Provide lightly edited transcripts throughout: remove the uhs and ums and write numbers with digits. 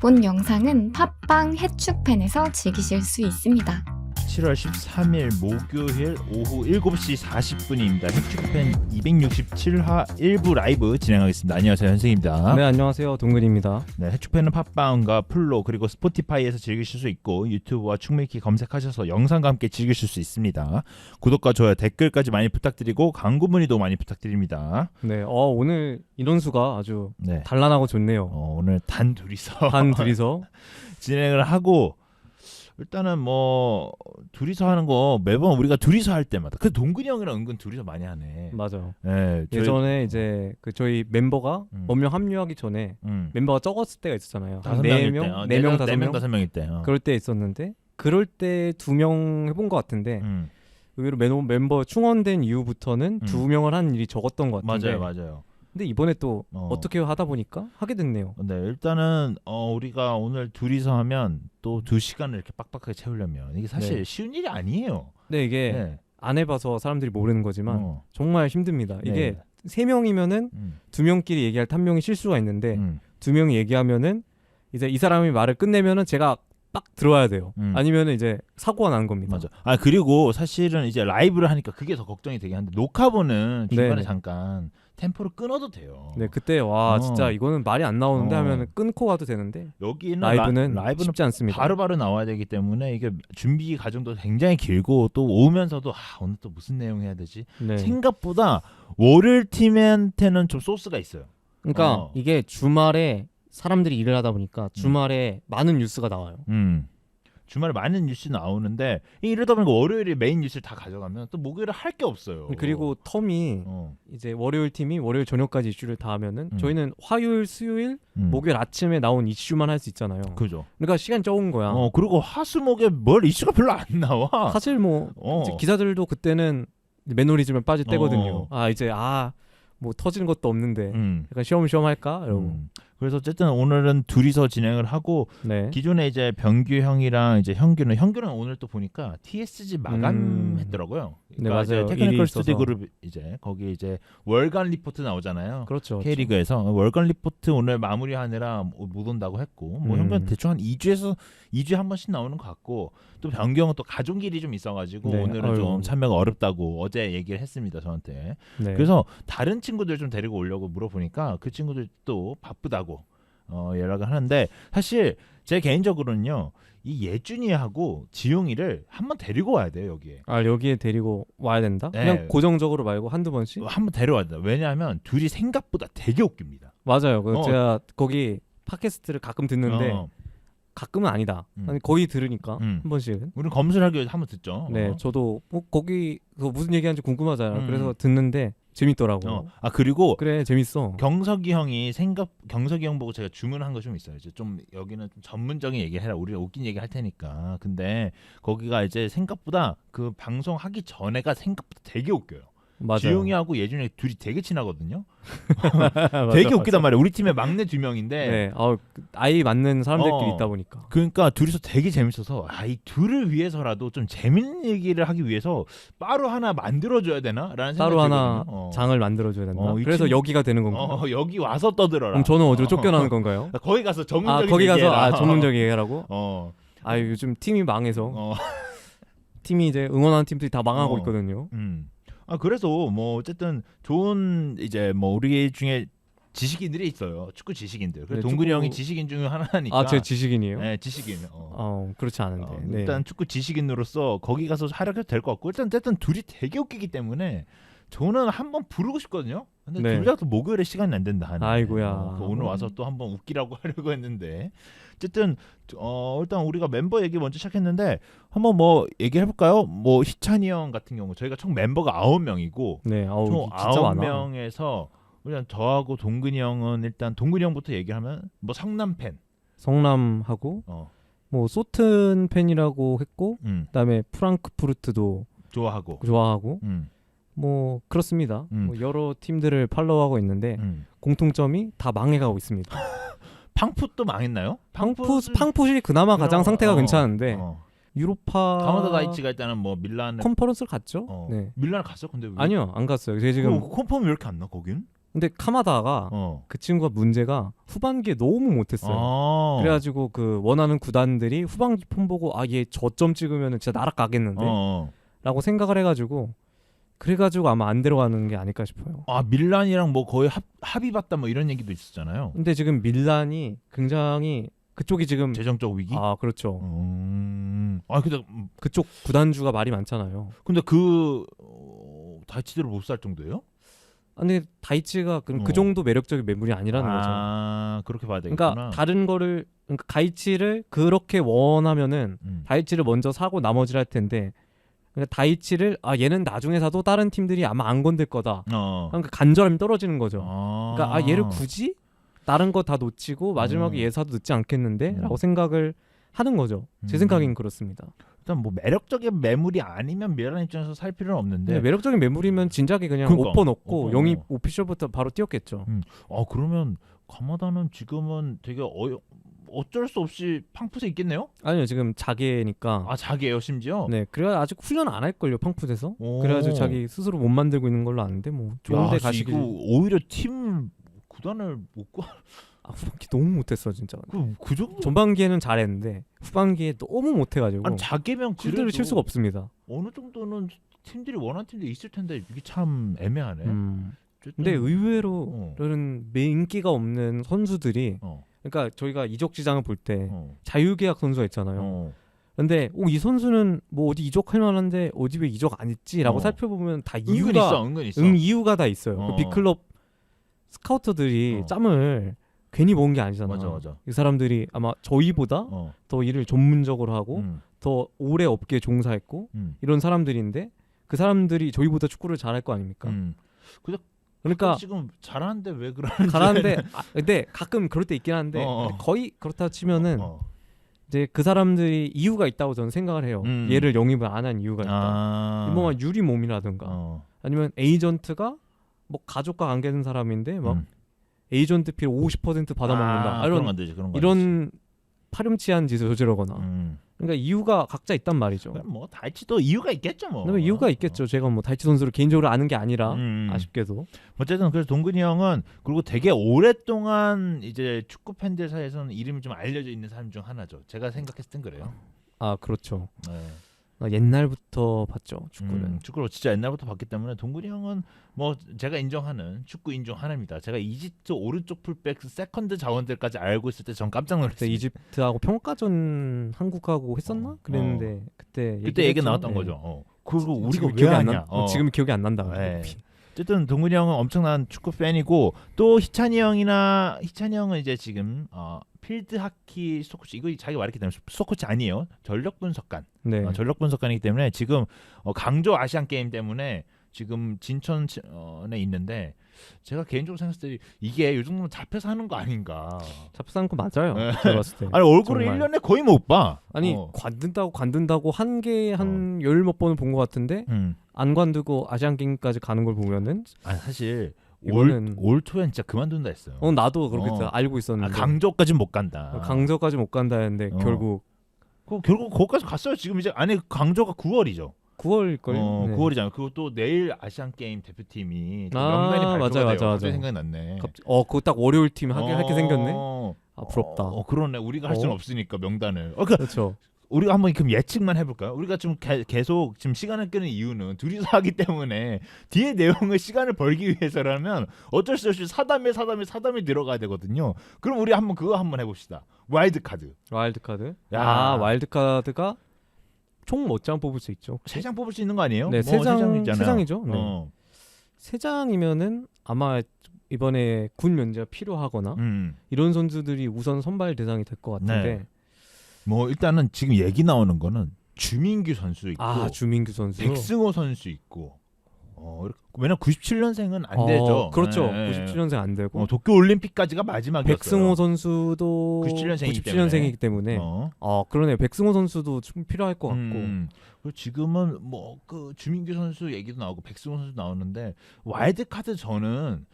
본 영상은 팟빵 해축팬에서 즐기실 수 있습니다. 7월 13일 목요일 오후 7시 40분입니다. 해축팬 267화 1부 라이브 진행하겠습니다. 안녕하세요, 현승입니다. 네, 안녕하세요, 동근입니다. 네, 해축팬은 팟빵과 플로 그리고 스포티파이에서 즐기실 수 있고 유튜브와 축밀키 검색하셔서 영상과 함께 즐기실 수 있습니다. 구독과 좋아요, 댓글까지 많이 부탁드리고 광고 문의도 많이 부탁드립니다. 네, 오늘 인원수가 아주 네, 단란하고 좋네요. 오늘 단 둘이서 둘이서 진행을 하고, 일단은 뭐 둘이서 하는 거 매번 우리가 둘이서 할 때마다 그 동근이 형이랑 은근 둘이서 많이 하네. 맞아요. 네, 예전에 이제 저희 멤버가 몇 명 합류하기 전에 멤버가 적었을 때가 있었잖아요. 5명, 4명, 5명, 5명 5명일 때. 그럴 때 있었는데 그럴 때 2명 해본 것 같은데 의외로 멤버 충원된 이후부터는 2명을 하는 일이 적었던 것 같은데. 맞아요. 근데 이번에 또 어떻게 하다 보니까 하게 됐네요. 네, 일단은 우리가 오늘 둘이서 하면 또 2시간을 이렇게 빡빡하게 채우려면 이게 사실 네. 쉬운 일이 아니에요. 네, 이게 네. 안 해봐서 사람들이 모르는 거지만 정말 힘듭니다. 네. 이게 3명이면은 2명끼리 얘기할 때 1명이 실수가 있는데 2명이 얘기하면은 이제 이 사람이 말을 끝내면은 제가 딱 들어야 돼요. 아니면은 이제 사고가 나는 겁니다. 맞아. 그리고 사실은 이제 라이브를 하니까 그게 더 걱정이 되긴 한데 녹화본은 중간에 네네. 잠깐 템포를 끊어도 돼요. 네, 그때 진짜 이거는 말이 안 나오는데 하면은 끊고 가도 되는데 여기는 라이브는 라이브는 쉽지 않습니다. 바로바로 나와야 되기 때문에 이게 준비 과정도 굉장히 길고 또 오면서도 오늘 또 무슨 내용 해야 되지? 네. 생각보다 월요일 팀한테는 좀 소스가 있어요. 그러니까 이게 주말에 사람들이 일을 하다 보니까 주말에 많은 뉴스가 나와요. 주말에 많은 뉴스 나오는데 이러다 보니까 월요일에 메인 뉴스를 다 가져가면 또 목요일에 할 게 없어요. 그리고 텀이 이제 월요일 팀이 월요일 저녁까지 이슈를 다 하면은 저희는 화요일, 수요일, 목요일 아침에 나온 이슈만 할 수 있잖아요. 그죠. 그러니까 시간이 적은 거야. 그리고 화수목에 뭘 이슈가 별로 안 나와. 사실 뭐 이제 기사들도 그때는 매너리즘에 빠질 때거든요. 이제 뭐 터지는 것도 없는데 약간 쉬엄쉬엄 할까? 이러고. 그래서 어쨌든 오늘은 둘이서 진행을 하고, 네. 기존에 이제 병규 형이랑 이제 현규는 오늘 또 보니까 TSG 마감했더라고요. 네, 그러니까 맞아요. 테크니컬 일이 스터디 있어서. 그룹 이제 거기 이제 월간 리포트 나오잖아요. 그렇죠. K리그에서 월간 리포트 오늘 마무리하느라 못 온다고 했고, 뭐 현규는 대충 한 2주에 한 번씩 나오는 것 같고, 또 병규 형은 또 가족일이 좀 있어가지고 네, 오늘은 좀 참여가 어렵다고 어제 얘기를 했습니다, 저한테. 네. 그래서 다른 친구들 좀 데리고 오려고 물어보니까 그 친구들 또 바쁘다고 연락을 하는데, 사실 제 개인적으로는요, 이 예준이하고 지용이를 한번 데리고 와야 돼요, 여기에. 여기에 데리고 와야 된다? 네. 그냥 고정적으로 말고 한두 번씩? 한번 데려와야 된다. 왜냐하면 둘이 생각보다 되게 웃깁니다. 맞아요. 제가 거기 팟캐스트를 가끔 듣는데 가끔은 아니다. 아니, 거의 들으니까 한 번씩은. 우리는 검술하기 위해서 한번 듣죠. 네, 저도 거기 무슨 얘기하는지 궁금하잖아요. 그래서 듣는데 재밌더라고. 그리고 그래, 재밌어. 경석이 형 보고 제가 주문한 거 좀 있어요. 이제 좀 여기는 좀 전문적인 얘기를 해라. 우리가 웃긴 얘기 할 테니까. 근데 거기가 이제 생각보다 그 방송하기 전에가 생각보다 되게 웃겨요. 맞아요. 지용이하고 예준이 둘이 되게 친하거든요. 되게 웃기단 말이에요. 우리 팀에 막내 2명인데. 네, 아이 맞는 사람들끼리 있다 보니까. 그러니까 둘이서 되게 재밌어서 이 둘을 위해서라도 좀 재밌는 얘기를 하기 위해서 따로 하나 만들어줘야 되나라는 생각이 따로 하나 들거든요. 장을 만들어줘야 된다. 이 그래서 팀- 여기가 되는 건가요? 여기 와서 떠들어라. 그럼 저는 어디로 쫓겨나는 건가요? 거기 가서 전문적인 거기 가서 얘기해라. 전문적인 얘기하라고? 요즘 팀이 망해서 팀이 이제 응원하는 팀들이 다 망하고 있거든요. 그래서 뭐 어쨌든 좋은 이제 뭐 우리 중에 지식인들이 있어요. 축구 지식인들. 그래서 네, 동근이 형이 지식인 중에 하나니까. 제 지식인이에요? 네, 지식인. 그렇지 않은데. 네. 일단 축구 지식인으로서 거기 가서 활약해도 될 것 같고, 어쨌든 둘이 되게 웃기기 때문에 저는 한번 부르고 싶거든요. 근데 네. 둘 다 또 목요일에 시간이 안 된다 하네. 아이고야. 오늘 와서 또 한번 웃기라고 하려고 했는데, 어쨌든 일단 우리가 멤버 얘기 먼저 시작했는데 한번 뭐 얘기해 볼까요? 뭐 희찬이 형 같은 경우 저희가 총 멤버가 9명이고, 네, 총 진짜 많아. 9명에서 일단 저하고 동근이 형은 일단 동근이 형부터 얘기하면 뭐 성남 팬, 성남하고 뭐 소튼 팬이라고 했고, 그다음에 프랑크푸르트도 좋아하고, 뭐 그렇습니다. 뭐 여러 팀들을 팔로우하고 있는데 공통점이 다 망해가고 있습니다. 팡풋도 망했나요? 팡풋이 그나마 가장 상태가 괜찮은데 유로파 가마다 다이치가 일단은 뭐 밀란 컨퍼런스를 갔죠. 네. 밀란 갔어? 근데 왜? 아니요, 안 갔어요. 제가 지금 컨펌이 왜 이렇게 안 나? 거긴? 근데 카마다가 그 친구가 문제가 후반기에 너무 못했어요. 그래가지고 그 원하는 구단들이 후반기 폼 보고 아 얘 저점 찍으면 진짜 날아가겠는데 라고 생각을 해가지고 그래가지고 아마 안 데려가는 게 아닐까 싶어요. 아 밀란이랑 뭐 거의 합의 봤다 뭐 이런 얘기도 있었잖아요. 근데 지금 밀란이 굉장히 그쪽이 지금 재정적 위기? 아 그렇죠. 아 근데 그쪽 구단주가 말이 많잖아요. 근데 다이치대로 못 살 정도예요? 근데 다이치가 그 정도 매력적인 매물이 아니라는 거죠. 아 그렇게 봐야 되겠구나. 그러니까 다른 거를 그러니까 가이치를 그렇게 원하면은 다이치를 먼저 사고 나머지를 할 텐데 그러니까 다이치를 아 얘는 나중에 사도 다른 팀들이 아마 안 건들 거다. 그러니까 간절함이 떨어지는 거죠. 그러니까 아 얘를 굳이 다른 거 다 놓치고 마지막에 얘 사도 늦지 않겠는데?라고 생각을 하는 거죠. 제 생각엔 그렇습니다. 일단 뭐 매력적인 매물이 아니면 밀란 입장에서 살 필요는 없는데 매력적인 매물이면 진작에 그냥 그러니까. 오퍼 넣고 영입 오피셜부터 바로 뛰었겠죠. 그러면 가마다는 지금은 되게 어쩔 수 없이 팡풋에 있겠네요? 아니요 지금 자개니까. 아 자개예요 심지어? 네 그래 아직 훈련 안 할걸요 팡풋에서. 그래가지고 자기 스스로 못 만들고 있는 걸로 아는데 뭐 좋은데 가시길. 오히려 팀 구단을 못 가. 후반기 너무 못했어 진짜. 그 정도? 전반기에는 잘했는데 후반기에 너무 못해가지고. 아니 자개면 실드를 칠 수가 없습니다. 어느 정도는 팀들이 원하는 팀들이 있을 텐데 이게 참 애매하네. 근데 의외로는 인기가 없는 선수들이 그러니까 저희가 이적 시장을 볼 때 자유계약 선수가 있잖아요. 근데 이 선수는 뭐 어디 이적할 만한데 어디 왜 이적 안 했지라고 살펴보면 다 은근 있어. 이유가 다 있어요. 그 빅클럽 스카우터들이 짬을 괜히 모은 게 아니잖아요. 맞아. 이 사람들이 아마 저희보다 더 일을 전문적으로 하고 더 오래 업계에 종사했고 이런 사람들인데 그 사람들이 저희보다 축구를 잘할 거 아닙니까? 그러니까 지금 잘하는데 왜 그러는지. 잘하는데 근데 가끔 그럴 때 있긴 한데 근데 거의 그렇다 치면은 이제 그 사람들이 이유가 있다고 저는 생각을 해요. 얘를 영입을 안 한 이유가 있다. 뭐 유리 몸이라든가 아니면 에이전트가 뭐 가족과 관계된 사람인데 막 에이전트 피 50% 받아먹는다. 이런 파렴치한 짓을 저지르거나. 그러니까 이유가 각자 있단 말이죠. 뭐 다이치도 이유가 있겠죠 뭐. 이유가 있겠죠. 제가 뭐 다이치 선수를 개인적으로 아는 게 아니라 아쉽게도. 어쨌든 그래서 동근이 형은 그리고 되게 오랫동안 이제 축구 팬들 사이에서는 이름이 좀 알려져 있는 사람 중 하나죠. 제가 생각했을 땐 그래요. 아 그렇죠. 옛날부터 봤죠 축구는. 축구를 진짜 옛날부터 봤기 때문에 동근이 형은 뭐 제가 인정하는 축구인 중 하나입니다. 제가 이집트 오른쪽 풀백 세컨드 자원들까지 알고 있을 때 전 깜짝 놀랐어요. 이집트하고 평가전 한국하고 했었나? 그랬는데 그때 얘기 나왔던 거죠. 그리고 우리가 왜 하냐? 지금 기억이 안 난다. 어쨌든 동근이 형은 엄청난 축구 팬이고 또 희찬이 형은 이제 지금 필드 하키 스토코치 이거 자기가 말했기 때문에 스토코치 아니에요. 전력 분석관. 전력 분석관이기 때문에 지금 강조 아시안 게임 때문에 지금 진천에 있는데 제가 개인적으로 생각했을 때 이게 요 정도면 잡혀서 하는 거 아닌가. 잡혀서 하는 거 맞아요. 제가 봤을 때. 아니 얼굴을 정말. 1년에 거의 못 봐. 아니 관둔다고 한 열 몇 번은 본 것 같은데 안 관두고 아시안 게임까지 가는 걸 보면은 사실 올 초에 진짜 그만둔다 했어요. 나도 그렇게 알고 있었는데 강저까지는 못 간다. 강저까지 못 간다 했는데 결국 거기까지 갔어요. 지금 이제 강저가 9월이죠. 9월일걸요? 9월이잖아요. 그리고 또 내일 아시안 게임 대표팀이 명단이 발표가 돼요. 맞아. 생각이 났네. 그거 딱 월요일 팀 하게 생겼네. 부럽다. 그러네. 우리가 할 수는 없으니까 명단을. 그렇죠. 우리가 한번 그럼 예측만 해볼까요? 우리가 좀 계속 지금 시간을 끄는 이유는 둘이서 하기 때문에 뒤에 내용을 시간을 벌기 위해서라면 어쩔 수 없이 사담에 들어가야 되거든요. 그럼 우리 그거 한번 해봅시다. 와일드카드. 와일드카드가 총 몇 장 뽑을 수 있죠? 3장 뽑을 수 있는 거 아니에요? 네, 3장이죠. 네. 3장이면은 아마 이번에 군 면제가 필요하거나 이런 선수들이 우선 선발 대상이 될 것 같은데. 네. 뭐 일단은 지금 얘기 나오는 거는 주민규 선수 있고, 주민규 선수, 백승호 선수 있고. 왜냐면 97년생은 안 되죠. 그렇죠. 97년생 안 되고 도쿄 올림픽까지가 마지막이었어요. 백승호 선수도 97년생이기 때문에 그러네. 백승호 선수도 좀 필요할 것 같고. 그리고 지금은 뭐 그 주민규 선수 얘기도 나오고 백승호 선수 나오는데 와일드 카드 저는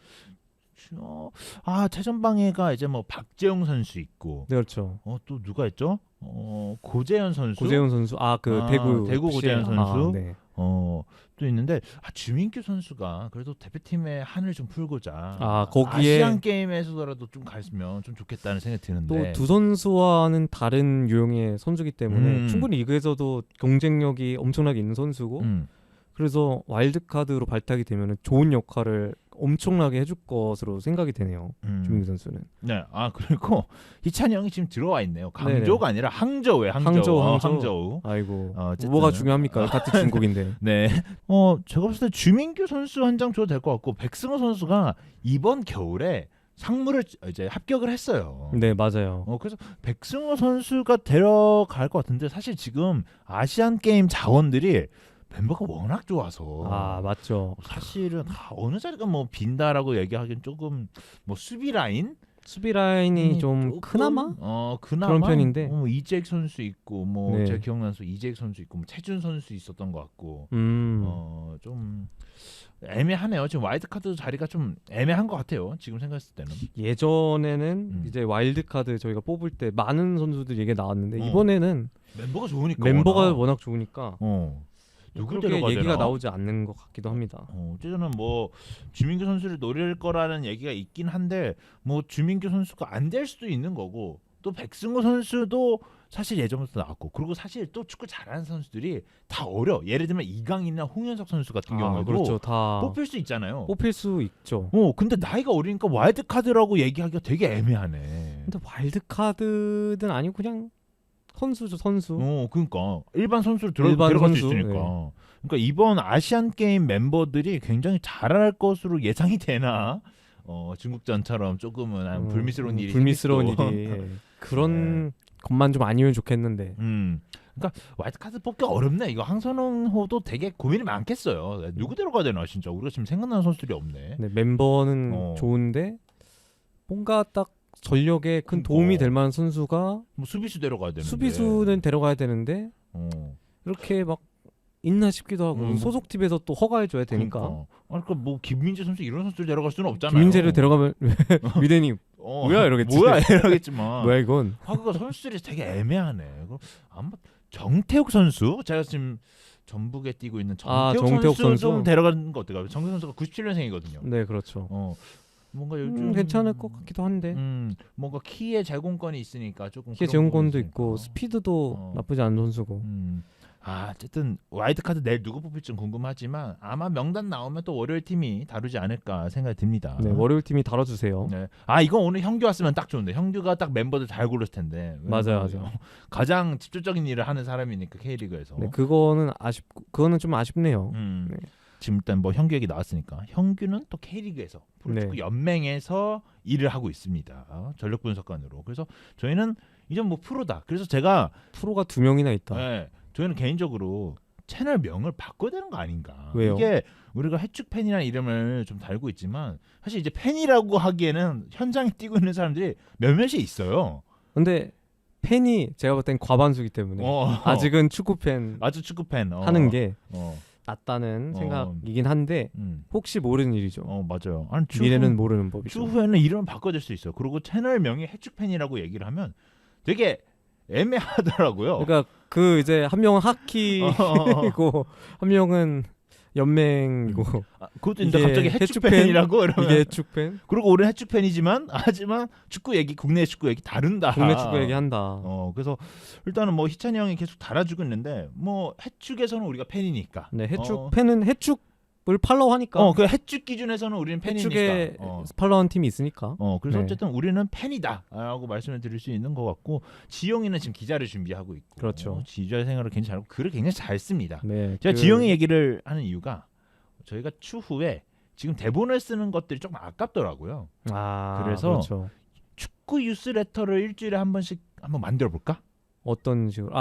최전방에가 이제 뭐 박재용 선수 있고. 네, 그렇죠. 또 누가 있죠? 고재현 선수. 대구 고재현 선수. 네. 또 있는데 주민규 선수가 그래도 대표팀의 한을 좀 풀고자 거기에 아시안 게임에서라도 좀 갔으면 좀 좋겠다는 생각이 드는데 또 두 선수와는 다른 유형의 선수기 때문에 충분히 리그에서도 경쟁력이 엄청나게 있는 선수고 그래서 와일드카드로 발탁이 되면 좋은 역할을 엄청나게 해줄 것으로 생각이 되네요. 주민규 선수는. 네. 그리고 희찬이 형이 지금 들어와 있네요. 강조가 아니라 항저우에 항저우. 아이고. 뭐가 중요합니까? 같은 중국인데. 네. 제가 봤을 때 주민규 선수 한 장 줘도 될 것 같고 백승호 선수가 이번 겨울에 상무를 이제 합격을 했어요. 네, 맞아요. 그래서 백승호 선수가 데려갈 것 같은데 사실 지금 아시안 게임 자원들이 멤버가 워낙 좋아서 맞죠. 사실은 어느 자리가 뭐 빈다라고 얘기하기는 조금 뭐 수비 라인이 좀 그나마 그나마 그런 편인데 이재익 선수 있고 뭐 제가 기억나는 선수 이재익 선수 있고 뭐 최준 선수 있었던 것 같고 좀 애매하네요. 지금 와일드카드 자리가 좀 애매한 것 같아요. 지금 생각했을 때는 예전에는 이제 와일드카드 저희가 뽑을 때 많은 선수들 얘기가 나왔는데 이번에는 멤버가 워낙 좋으니까 누구 그렇게 데려가야 얘기가 되나? 나오지 않는 것 같기도 합니다. 어쨌든 뭐 주민규 선수를 노릴 거라는 얘기가 있긴 한데 뭐 주민규 선수가 안 될 수도 있는 거고 또 백승호 선수도 사실 예전부터 나왔고 그리고 사실 또 축구 잘하는 선수들이 다 어려. 예를 들면 이강인이나 홍현석 선수 같은 경우도 그렇죠. 다 뽑힐 수 있잖아요. 뽑힐 수 있죠. 근데 나이가 어리니까 와일드카드라고 얘기하기가 되게 애매하네. 근데 와일드카드는 아니고 그냥 선수죠, 선수. 그러니까 일반 선수를 들어갈 수 있으니까. 네. 그러니까 이번 아시안 게임 멤버들이 굉장히 잘할 것으로 예상이 되나? 중국전처럼 조금은 불미스러운 일이 그런 것만 좀 아니면 좋겠는데. 그러니까 와일드카드 뽑기 어렵네. 이거 황선홍호도 되게 고민이 많겠어요. 누구 데려가야 되나 진짜. 우리가 지금 생각나는 선수들이 없네. 네, 멤버는 좋은데 뭔가 딱 전력에 큰 도움이 될 만한 선수가 뭐 수비수 데려가야 되는데 수비수는 데려가야 되는데 이렇게 막 있나 싶기도 하고 소속팀에서 또 허가해줘야 되니까. 그러니까 뭐 김민재 선수 이런 선수를 데려갈 수는 없잖아요. 김민재를 데려가면 미대님 뭐야 이러겠지. 이러겠지만 뭐야 이건. 그거 선수들이 되게 애매하네. 아마 정태욱 선수 제가 지금 전북에 뛰고 있는 정태욱 선수 좀 데려가는 거 어떨까요? 정태욱 선수가 97년생이거든요. 네, 그렇죠. 뭔가 요즘 괜찮을 것 같기도 한데 뭔가 키의 제공권이 있으니까 조금 키의 제공권도 있고 스피드도 나쁘지 않은 선수고 어쨌든 와일드카드 내일 누구 뽑힐지 궁금하지만 아마 명단 나오면 또 월요일 팀이 다루지 않을까 생각이 듭니다. 네, 월요일 팀이 다뤄주세요. 네. 이거 오늘 형규 왔으면 딱 좋은데 형규가 딱 멤버들 잘 고를 텐데. 맞아요. 가장 집중적인 일을 하는 사람이니까 K리그에서. 네, 그거는 좀 아쉽네요. 네. 지금 일단 뭐 형규 얘기 나왔으니까 형규는 또 K리그에서 프로축구 연맹에서 일을 하고 있습니다. 전력 분석관으로. 그래서 저희는 이제 뭐 프로다. 그래서 제가 프로가 2명이나 있다. 네, 저희는 개인적으로 채널 명을 바꿔야 되는 거 아닌가. 왜요? 이게 우리가 해축 팬이라는 이름을 좀 달고 있지만 사실 이제 팬이라고 하기에는 현장에 뛰고 있는 사람들이 몇몇이 있어요. 근데 팬이 제가 볼 땐 과반수기 때문에 아직은 축구팬 하는 게 낫다는 생각이긴 한데 혹시 모르는 일이죠. 맞아요. 미래는 모르는 법이죠. 추후에는 이름을 바꿔줄 수 있어요. 그리고 채널 명이 해축팬이라고 얘기를 하면 되게 애매하더라고요. 그러니까 이제 한 명은 하키고 한 명은 연맹이고 그것도 이제 갑자기 해축팬이라고 이러면 이게 해축팬. 그리고 우리는 해축팬이지만 하지만 축구 얘기 국내 축구 얘기 다른다. 국내 축구 얘기한다. 그래서 일단은 뭐 희찬이 형이 계속 달아주고 있는데 뭐 해축에서는 우리가 팬이니까. 네, 해축 팬은 해축을 팔로우하니까. 그 해축 기준에서는 우리는 팬이니까. 해축에 팔로우한 팀이 있으니까. 그래서 어쨌든 우리는 팬이다라고 말씀을 드릴 수 있는 것 같고 지용이는 지금 기자를 준비하고 있고. 그렇죠. 기자 생활을 굉장히 잘하고 글을 굉장히 잘 씁니다. 네, 제가 지용이 얘기를 하는 이유가 저희가 추후에 지금 대본을 쓰는 것들이 조금 아깝더라고요. 그래서 그렇죠. 축구 뉴스레터를 일주일에 한 번씩 한번 만들어 볼까? 어떤 식으로?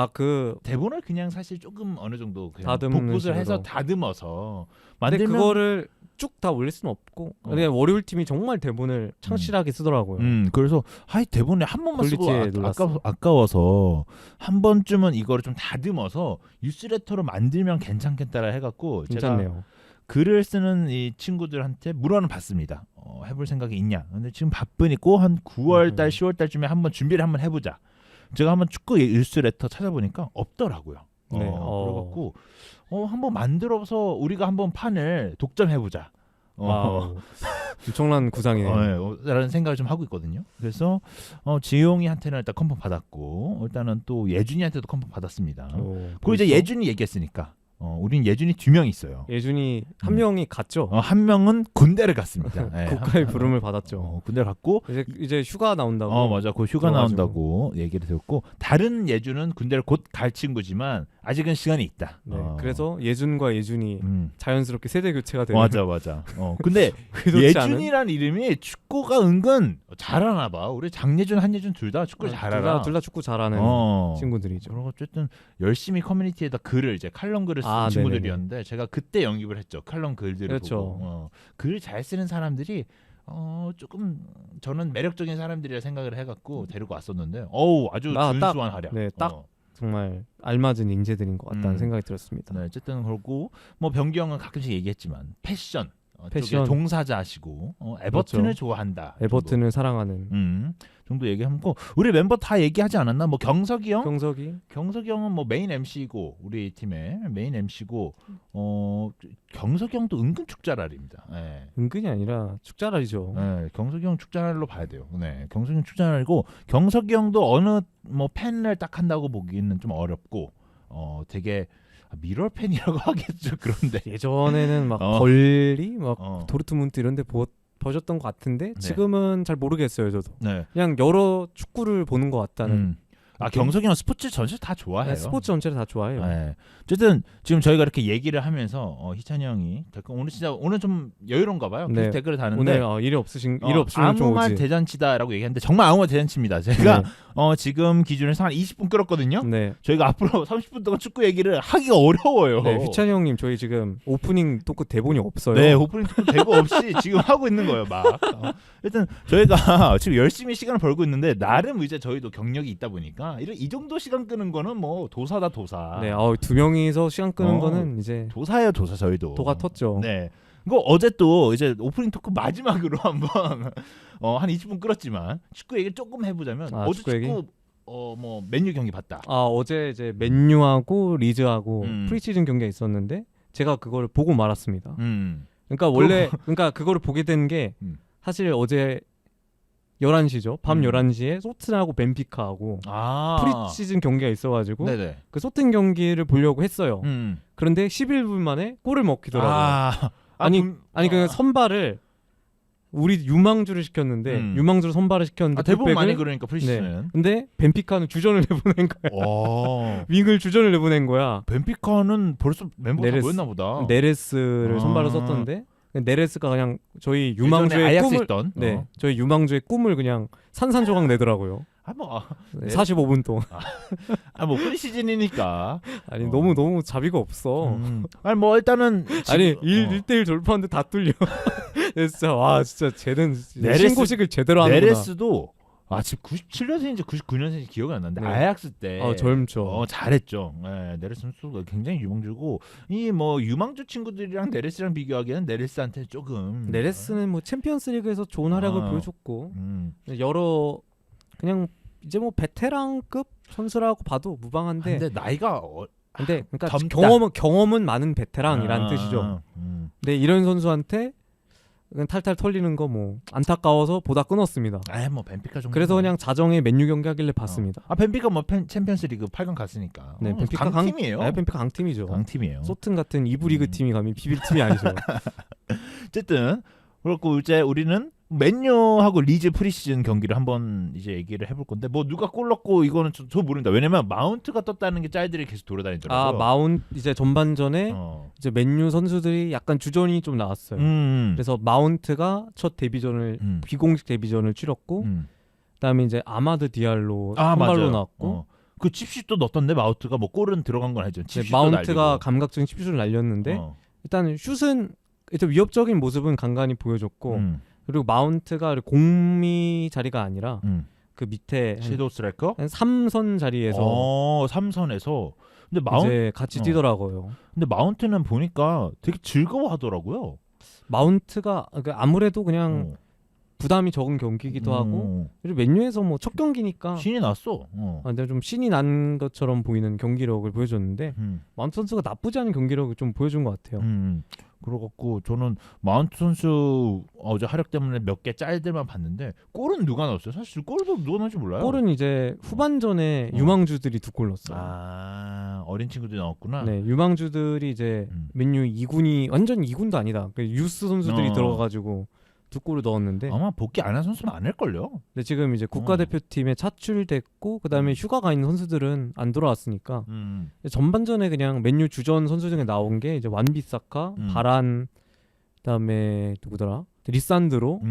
대본을 그냥 사실 조금 어느 정도 그냥 다듬는 복붙을 해서 다듬어서 만들면. 근데 그거를 쭉 다 올릴 수는 없고. 근데 월요일 팀이 정말 대본을 창실하게 쓰더라고요. 그래서 대본에 한 번만 쓰고 아까워서 한 번쯤은 이거를 좀 다듬어서 뉴스레터로 만들면 괜찮겠다라 해갖고 괜찮네요. 제가 글을 쓰는 이 친구들한테 물어는 봤습니다. 해볼 생각이 있냐? 근데 지금 바쁘니까 한 9월달, 10월달쯤에 한번 준비를 한번 해보자. 제가 한번 축구 뉴스레터 찾아보니까 없더라고요. 그래갖고 한번 만들어서 우리가 한번 판을 독점해보자. 엄청난 구상이네요. 라는 생각을 좀 하고 있거든요. 그래서 지용이한테는 일단 컨펌 받았고 일단은 또 예준이한테도 컨펌 받았습니다. 그리고 이제 예준이 얘기했으니까 우린 예준이 2명 있어요. 예준이 한 명이 갔죠. 한 명은 군대를 갔습니다. 국가의 부름을 받았죠. 군대를 갔고 이제 휴가 나온다고. 맞아. 그 휴가 나온다고 얘기를 들었고 다른 예준은 군대를 곧 갈 친구지만 아직은 시간이 있다. 그래서 예준과 예준이 자연스럽게 세대 교체가 되는. 맞아. 근데 예준이란 이름이 축구가 은근 잘하나 봐. 우리 장예준, 한예준 둘 다 축구를 잘하나. 둘 다 축구 잘하는 친구들이죠. 그리고 어쨌든 열심히 커뮤니티에다 글을 이제 칼럼 글을 쓰는 친구들이었는데 제가 그때 영입을 했죠. 칼럼 글들을 보고. 글 잘 쓰는 사람들이 조금 저는 매력적인 사람들이라 생각을 해갖고 데리고 왔었는데 아주 준수한 활약. 딱 정말 알맞은 인재들인 것 같다는 생각이 들었습니다. 어쨌든 그렇고 뭐 병기 형은 가끔씩 얘기했지만 패션 종사자시고 에버튼을 그렇죠. 좋아한다. 에버튼을 사랑하는 정도 얘기하고 우리 멤버 다 얘기하지 않았나? 뭐 경석이 형? 경석이 형은 뭐 메인 MC고 우리 팀의 메인 MC고 경석이 형도 은근 축자랄입니다. 은근이 아니라 축자랄이죠. 경석이 형 축자랄로 봐야 돼요. 경석이 형 축자랄이고 경석이 형도 어느 뭐 팬을 딱 한다고 보기는 좀 어렵고 되게 미러 팬이라고 하겠죠. 그런데 예전에는 막 벌리 막 도르트문트 이런데 보셨던 것 같은데 지금은 잘 모르겠어요. 저도 그냥 여러 축구를 보는 것 같다는. 경석이 형 스포츠 전체를 다 좋아해요. 스포츠 전체를 다 좋아해요. 어쨌든 지금 저희가 이렇게 얘기를 하면서 희찬이 형이 댓글 오늘 좀 여유로운가 봐요. 계속 댓글을 다는데 오늘 일이 없으면 좀 오지. 아무 말 대잔치다라고 얘기했는데 정말 아무 말 대잔치입니다. 제가 지금 기준에서 한 20분 끌었거든요. 저희가 앞으로 30분 동안 축구 얘기를 하기가 어려워요. 희찬이 형님 저희 지금 오프닝 토크 대본이 없어요. 오프닝 토크 대본 없이 지금 하고 있는 거예요. 막 일단 저희가 지금 열심히 시간을 벌고 있는데 나름 이제 저희도 경력이 있다 보니까 이 정도 시간 끄는 거는 뭐 도사다 도사. 두 명이서 시간 끄는 거는 이제 도사예요 도사. 저희도 도가 텄죠. 이거 어제 또 이제 오프닝 토크 마지막으로 한번 한 20분 끌었지만 축구 얘기 조금 해보자면 어제 축구 뭐 맨유 경기 봤다. 어제 이제 맨유하고 리즈하고 프리시즌 경기가 있었는데 제가 그걸 보고 말았습니다. 그러니까 그거를 보게 된 게 사실 어제 11시죠. 밤 11시에 소튼하고 벤피카하고 프리시즌 경기가 있어가지고 그 소튼 경기를 보려고 했어요. 그런데 11분 만에 골을 먹히더라고요. 그 선발을 우리 유망주를 시켰는데 유망주를 선발을 시켰는데 대부분 많이 그러니까 프리시즌은. 근데 벤피카는 주전을 내보낸 거야. 윙을 주전을 내보낸 거야. 벤피카는 벌써 멤버가 다 모였나 보다. 네레스를 선발로 썼던데 네레스가 그냥 저희 유망주의 꿈을 저희 유망주의 꿈을 그냥 산산조각 내더라고요. 45분 동안. 뭐 프리시즌이니까. 너무 자비가 없어. 뭐 일단은 1대1 돌파하는데 다 뚫려. 진짜 진짜 쟤는 신고식을 제대로 하는구나. 네레스도 지금 97년생인지 99년생인지 기억이 안 나는데 아약스 때 젊죠. 잘했죠. 네레스 선수가 굉장히 유망주고 이 뭐 유망주 친구들이랑 네레스랑 비교하기에는 네레스한테 조금 네레스는 뭐 챔피언스리그에서 좋은 활약을 보여줬고 여러 그냥 이제 뭐 베테랑급 선수라고 봐도 무방한데. 근데 나이가 근데 그러니까 경험은 많은 베테랑이라는 뜻이죠. 근데 이런 선수한테 탈탈 털리는 거 뭐 안타까워서 보다 끊었습니다. 뭐 벤피카 정도. 그래서 그냥 자정에 맨유 경기 하길래 봤습니다. 벤피카 뭐 챔피언스리그 8강 갔으니까. 벤피카 강팀이에요. 벤피카 강팀이죠. 강팀이에요. 소튼 같은 2부 리그 팀이 감히 비빌 팀이 아니죠. 어쨌든 그렇고 이제 우리는 맨유하고 리즈 프리시즌 경기를 한번 이제 얘기를 해볼 건데 뭐 누가 골 넣고 이거는 저 모른다. 왜냐면 마운트가 떴다는 게 짤들이 계속 돌아다니더라고요. 이제 전반전에 이제 맨유 선수들이 약간 주전이 좀 나왔어요. 그래서 마운트가 첫 데뷔전을 비공식 데뷔전을 치렀고 그다음에 이제 아마드 디알로 선발로 나왔고 그 칩슛도 넣었던데 마운트가 뭐 골은 들어간 건 아니죠. 마운트가 날리고. 감각적인 칩슛을 날렸는데 일단 슛은 일단 위협적인 모습은 간간히 보여줬고 그리고 마운트가 공미 자리가 아니라 그 밑에 섀도우 스트라이커? 한 3선 자리에서 3선에서 근데 이제 같이 뛰더라고요. 근데 마운트는 보니까 되게 즐거워하더라고요. 마운트가 아무래도 그냥 부담이 적은 경기이기도 하고 그리고 맨유에서 뭐 첫 경기니까 신이 났어. 근데 좀 신이 난 것처럼 보이는 경기력을 보여줬는데 마운트 선수가 나쁘지 않은 경기력을 좀 보여준 것 같아요. 그래갖고 저는 마운트 선수 어제 활약 때문에 몇 개 짤들만 봤는데 골은 누가 넣었어요? 사실 골도 누가 넣은지 몰라요. 골은 이제 후반전에 유망주들이 2골 넣었어요. 아, 어린 친구들이 넣었구나. 네, 유망주들이 이제 맨유 2군이 완전 2군도 아니다. 그 유스 선수들이 들어가가지고 2골을 넣었는데 아마 복귀 안 한 선수 많을걸요. 근데 지금 이제 국가대표팀에 차출됐고 그다음에 휴가가 있는 선수들은 안 돌아왔으니까 전반전에 그냥 맨유 주전 선수 중에 나온 게 이제 완비사카, 바란, 그다음에 누구더라? 리산드로,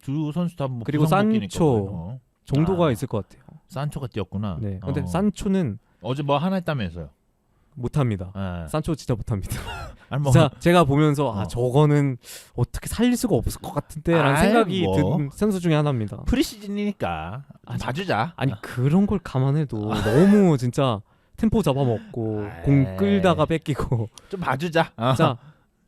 두 선수 다 뭐 그리고 산초 정도가 있을 것 같아요. 산초가 뛰었구나. 네, 근데 산초는 어제 뭐 하나 했다면서요? 못합니다. 네. 산초 진짜 못합니다. 아니, 뭐, 진짜 제가 보면서 저거는 어떻게 살릴 수가 없을 것 같은데라는 생각이 든 선수 중에 하나입니다. 프리시즌이니까 봐주자. 아니 그런 걸 감안해도 너무 진짜 템포 잡아먹고 공 끌다가 뺏기고 좀 봐주자. 진짜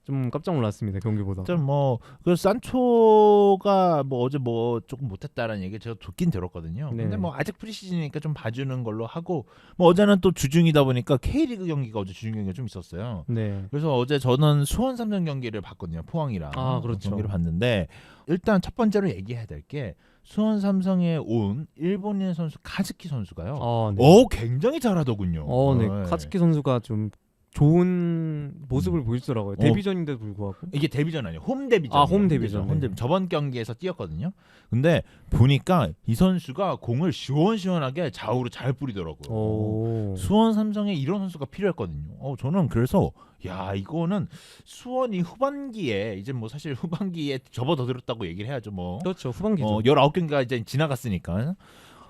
좀 깜짝 놀랐습니다. 경기보다. 좀 뭐 그 산초가 뭐 어제 뭐 조금 못했다라는 얘기 제가 듣긴 들었거든요. 네. 근데 뭐 아직 프리시즌이니까 좀 봐주는 걸로 하고 뭐 어제는 또 주중이다 보니까 K리그 경기가 어제 주중 경기가 좀 있었어요. 네. 그래서 어제 저는 수원 삼성 경기를 봤거든요. 포항이랑 그렇죠. 경기를 봤는데 일단 첫 번째로 얘기해야 될 게 수원 삼성에 온 일본인 선수 카즈키 선수가요. 네. 굉장히 잘하더군요. 네. 카즈키 선수가 좀 좋은 모습을 보여주더라고요. 데뷔전인데도 불구하고. 이게 데뷔전 아니에요. 홈 데뷔전. 홈 데뷔전. 홈 데뷔. 저번 경기에서 뛰었거든요. 근데 보니까 이 선수가 공을 시원시원하게 좌우로 잘 뿌리더라고요. 수원 삼성에 이런 선수가 필요했거든요. 저는 그래서 야 이거는 수원이 후반기에 이제 뭐 사실 후반기에 접어들었다고 얘기를 해야죠. 뭐. 그렇죠. 후반기죠. 19경기가 이제 지나갔으니까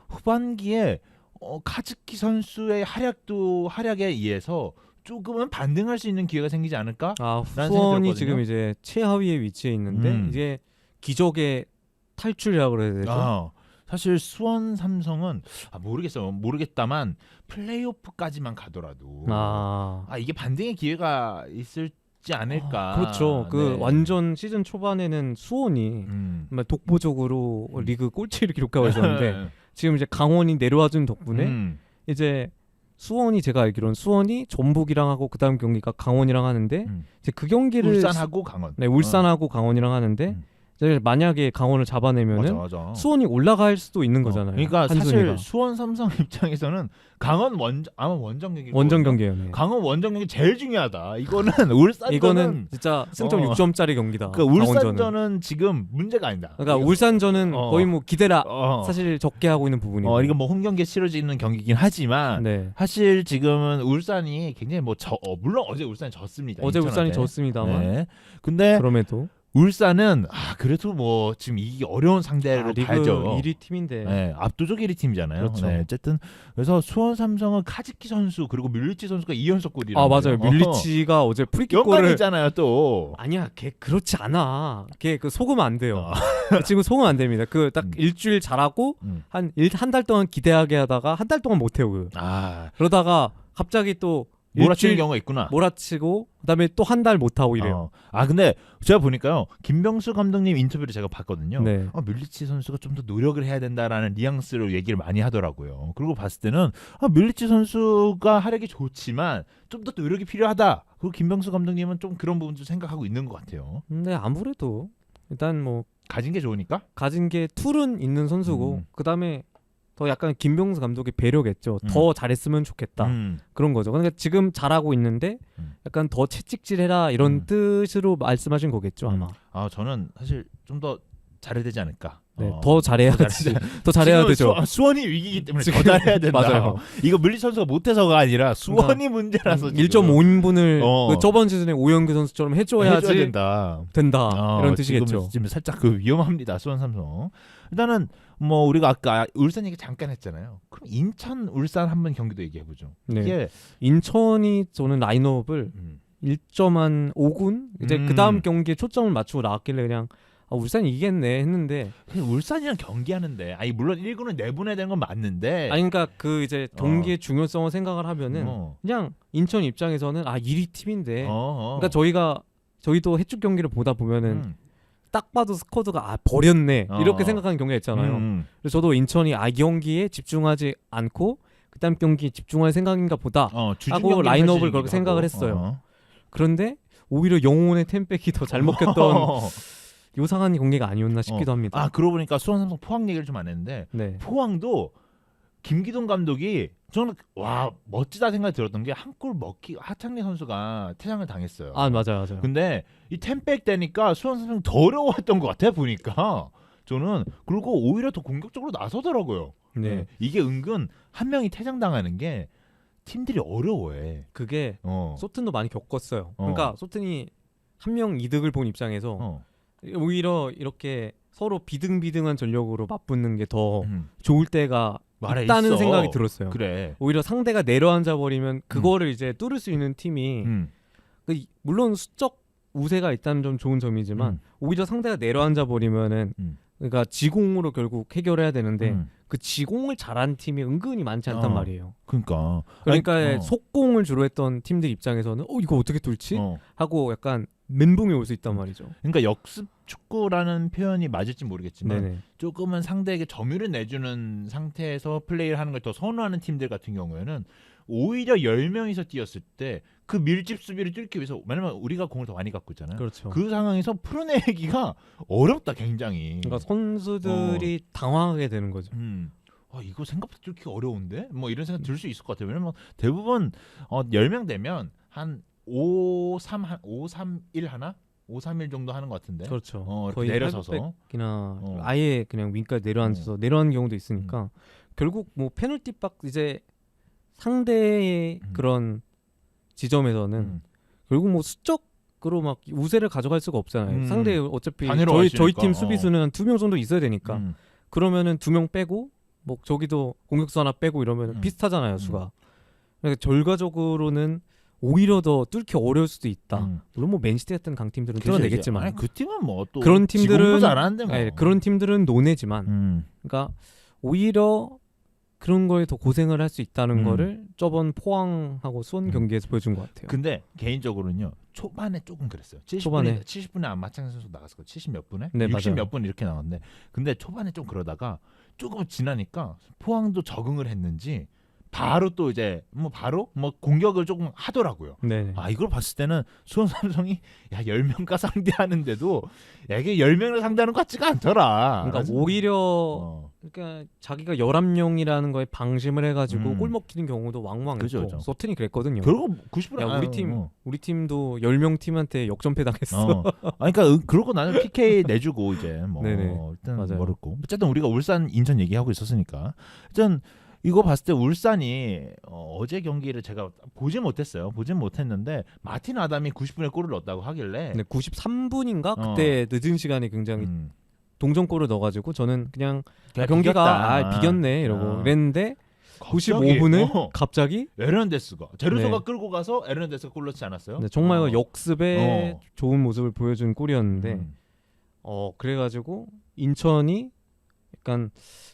후반기에 카즈키 선수의 활약에 의해서 조금은 반등할 수 있는 기회가 생기지 않을까? 수원이 지금 이제 최하위에 위치해 있는데 이제 기적의 탈출이라고 그래야 되죠? 사실 수원 삼성은 모르겠다만 플레이오프까지만 가더라도 이게 반등의 기회가 있을지 않을까? 그렇죠. 네. 완전 시즌 초반에는 수원이 독보적으로 리그 꼴찌를 기록하고 있었는데 지금 이제 강원이 내려와준 덕분에 이제 수원이 제가 알기로는 수원이 전북이랑 하고 그다음 경기가 강원이랑 하는데 이제 그 경기를 울산하고 강원. 네, 울산하고 강원이랑 하는데 이제 만약에 강원을 잡아내면은 맞아. 수원이 올라갈 수도 있는 거잖아요. 그러니까 한순위가. 사실 수원 삼성 입장에서는 강원 아마 원정 경기예요. 네. 강원 원정 경기 제일 중요하다. 이거는 울산전은 이거는 진짜 승점 6점짜리 경기다. 그러니까 울산전은 지금 문제가 아니다. 그러니까 울산전은 거의 뭐 기대라 사실 적게 하고 있는 부분이고. 이거 뭐 홈 경기에 치러지는 경기긴 하지만 사실 지금은 울산이 굉장히 물론 어제 울산이 졌습니다. 어제 울산이 졌습니다만. 네. 근데 그럼에도 울산은 그래도 뭐 지금 이기기 어려운 상대로 가야죠. 1위 팀인데. 네, 압도적 1위 팀이잖아요. 그렇죠. 네, 어쨌든 그래서 수원 삼성은 카즈키 선수 그리고 밀리치 선수가 2연속 골이라고. 맞아요. 밀리치가 어제 프리킥 골을 영광이잖아요, 또. 아니야, 걔 그렇지 않아. 걔 속으면 안 돼요. 지금 속으면 안 됩니다. 딱 일주일 잘하고 한 달 동안 기대하게 하다가 한 달 동안 못 해요. 그러다가 갑자기 또 몰아치는 경우가 있구나. 몰아치고 그다음에 또 한 달 못 하고 이래요. 근데 제가 보니까요. 김병수 감독님 인터뷰를 제가 봤거든요. 네. 밀리치 선수가 좀 더 노력을 해야 된다라는 뉘앙스로 얘기를 많이 하더라고요. 그리고 봤을 때는 밀리치 선수가 활약이 좋지만 좀 더 노력이 필요하다. 그리고 김병수 감독님은 좀 그런 부분도 생각하고 있는 것 같아요. 근데 아무래도 일단 뭐 가진 게 좋으니까? 가진 게 툴은 있는 선수고 그다음에 더 약간 김병수 감독의 배려겠죠. 더 잘했으면 좋겠다. 그런 거죠. 그러니까 지금 잘하고 있는데 약간 더 채찍질해라 이런 뜻으로 말씀하신 거겠죠 아마. 저는 사실 좀 더 잘해야 되지 않을까. 네, 더 잘해야지. 더 잘해야 되죠. 수원이 위기이기 때문에 더 잘해야 된다. 맞아요. 이거 밀리 선수가 못해서가 아니라 수원이 문제라서 1.5인분을 저번 시즌에 오영규 선수처럼 해줘야 된다. 이런 뜻이겠죠. 지금 살짝 위험합니다. 수원 삼성. 일단은 뭐 우리가 아까 울산 얘기 잠깐 했잖아요. 그럼 인천 울산 한번 경기도 얘기해 보죠. 네. 이게 인천이 저는 라인업을 1.5군 이제 그 다음 경기에 초점을 맞추고 나왔길래 그냥 울산이 이기겠네 했는데 울산이랑 경기하는데 물론 1군을 내보내야 되는 건 맞는데 그러니까 그 이제 경기의 중요성을 생각을 하면은 그냥 인천 입장에서는 1위 팀인데 그러니까 저희도 해축 경기를 보다 보면은 딱 봐도 스쿼드가 버렸네 이렇게 생각하는 경우가 있잖아요. 그래서 저도 인천이 이 경기에 집중하지 않고 그다음 경기에 집중할 생각인가 보다 하고 라인업을 그렇게 생각을 했어요. 그런데 오히려 영혼의 템백이 더 잘 먹혔던 요상한 경기가 아니었나 싶기도 합니다. 그러고 보니까 수원 삼성 포항 얘기를 좀 안 했는데 네. 포항도 김기동 감독이 저는 와 멋지다 생각이 들었던 게 한 골 먹기 하창래 선수가 퇴장을 당했어요. 맞아요. 근데 이 템백 되니까 수원 삼성 더 어려워했던 것 같아 보니까 저는. 그리고 오히려 더 공격적으로 나서더라고요. 네. 이게 은근 한 명이 퇴장당하는 게 팀들이 어려워해. 그게 소튼도 많이 겪었어요. 그러니까 소튼이 한 명 이득을 본 입장에서 오히려 이렇게 서로 비등비등한 전력으로 맞붙는 게 더 좋을 때가 있다는 있어. 생각이 들었어요. 그래. 오히려 상대가 내려앉아 버리면 그거를 이제 뚫을 수 있는 팀이 물론 수적 우세가 있다는 점 좋은 점이지만 오히려 상대가 내려앉아 버리면은 그러니까 지공으로 결국 해결해야 되는데 그 지공을 잘한 팀이 은근히 많지 않단 말이에요. 그러니까 속공을 주로 했던 팀들 입장에서는 이거 어떻게 뚫지? 하고 약간 멘붕이 올 수 있단 말이죠. 그러니까 역습 축구라는 표현이 맞을지 모르겠지만 네네. 조금은 상대에게 점유를 내주는 상태에서 플레이를 하는 걸 더 선호하는 팀들 같은 경우에는 오히려 10명이서 뛰었을 때 그 밀집 수비를 뚫기 위해서, 왜냐면 우리가 공을 더 많이 갖고 있잖아요. 그렇죠. 그 상황에서 풀어내기가 어렵다 굉장히. 그러니까 선수들이 당황하게 되는 거죠. 이거 생각보다 뚫기 어려운데? 뭐 이런 생각 들 수 있을 것 같아요. 왜냐면 대부분 10명 되면 한 5-3-1 하나? 5-3-1 정도 하는 것 같은데. 그렇죠. 거의 내려서서 이나 아예 그냥 윙까지 내려앉아서 내려앉는 경우도 있으니까 결국 뭐 페널티 박 이제 상대의 그런 지점에서는 결국 뭐 수적으로 막 우세를 가져갈 수가 없잖아요. 상대 어차피 저희 팀 수비수는 한 2명 정도 있어야 되니까 그러면은 2명 빼고 뭐 저기도 공격수 하나 빼고 이러면 비슷하잖아요, 수가. 그러니까 결과적으로는 오히려 더 뚫기 어려울 수도 있다. 물론 뭐 맨시티 같은 강팀들은 뚫어내겠지만 아니, 그 팀은 뭐 또 그런 팀들은 잘하는데 뭐. 그런 팀들은 논외지만 그러니까 오히려 그런 거에 더 고생을 할 수 있다는 거를 저번 포항하고 수원 경기에서 보여준 것 같아요. 근데 개인적으로는요 초반에 조금 그랬어요. 70분에 아마 마창 선수 나갔을 거예요. 70 몇 분에? 네, 60 맞아요. 몇 분 이렇게 나왔는데 근데 초반에 좀 그러다가 조금 지나니까 포항도 적응을 했는지 바로 또 이제 바로 공격을 조금 하더라고요. 네. 이걸 봤을 때는 수원 삼성이 10명과 상대하는데도 이게 10명을 상대하는 것 같지가 않더라. 그러니까 오히려 그러니까 자기가 11명이라는 거에 방심을 해가지고 골 먹히는 경우도 왕왕했고 그죠. 소튼이 그랬거든요. 결국 90% 우리 팀도 10명 팀한테 역전패 당했어. 그러니까 그러고 나는 PK 내주고 이제 일단 맞아요. 멀었고 어쨌든 우리가 울산 인천 얘기하고 있었으니까 일단 이거 봤을 때 울산이 어제 경기를 제가 보진 못했는데 마틴 아담이 90분에 골을 넣었다고 하길래 93분인가 그때 늦은 시간에 굉장히 동점골을 넣어가지고 저는 그냥 경기가 비겼네 이러고 그랬는데 95분에 갑자기 에르난데스가 제르소가 끌고 가서 에르난데스가 골 넣지 않았어요? 네, 정말 역습의 좋은 모습을 보여준 골이었는데 그래가지고 인천이 약간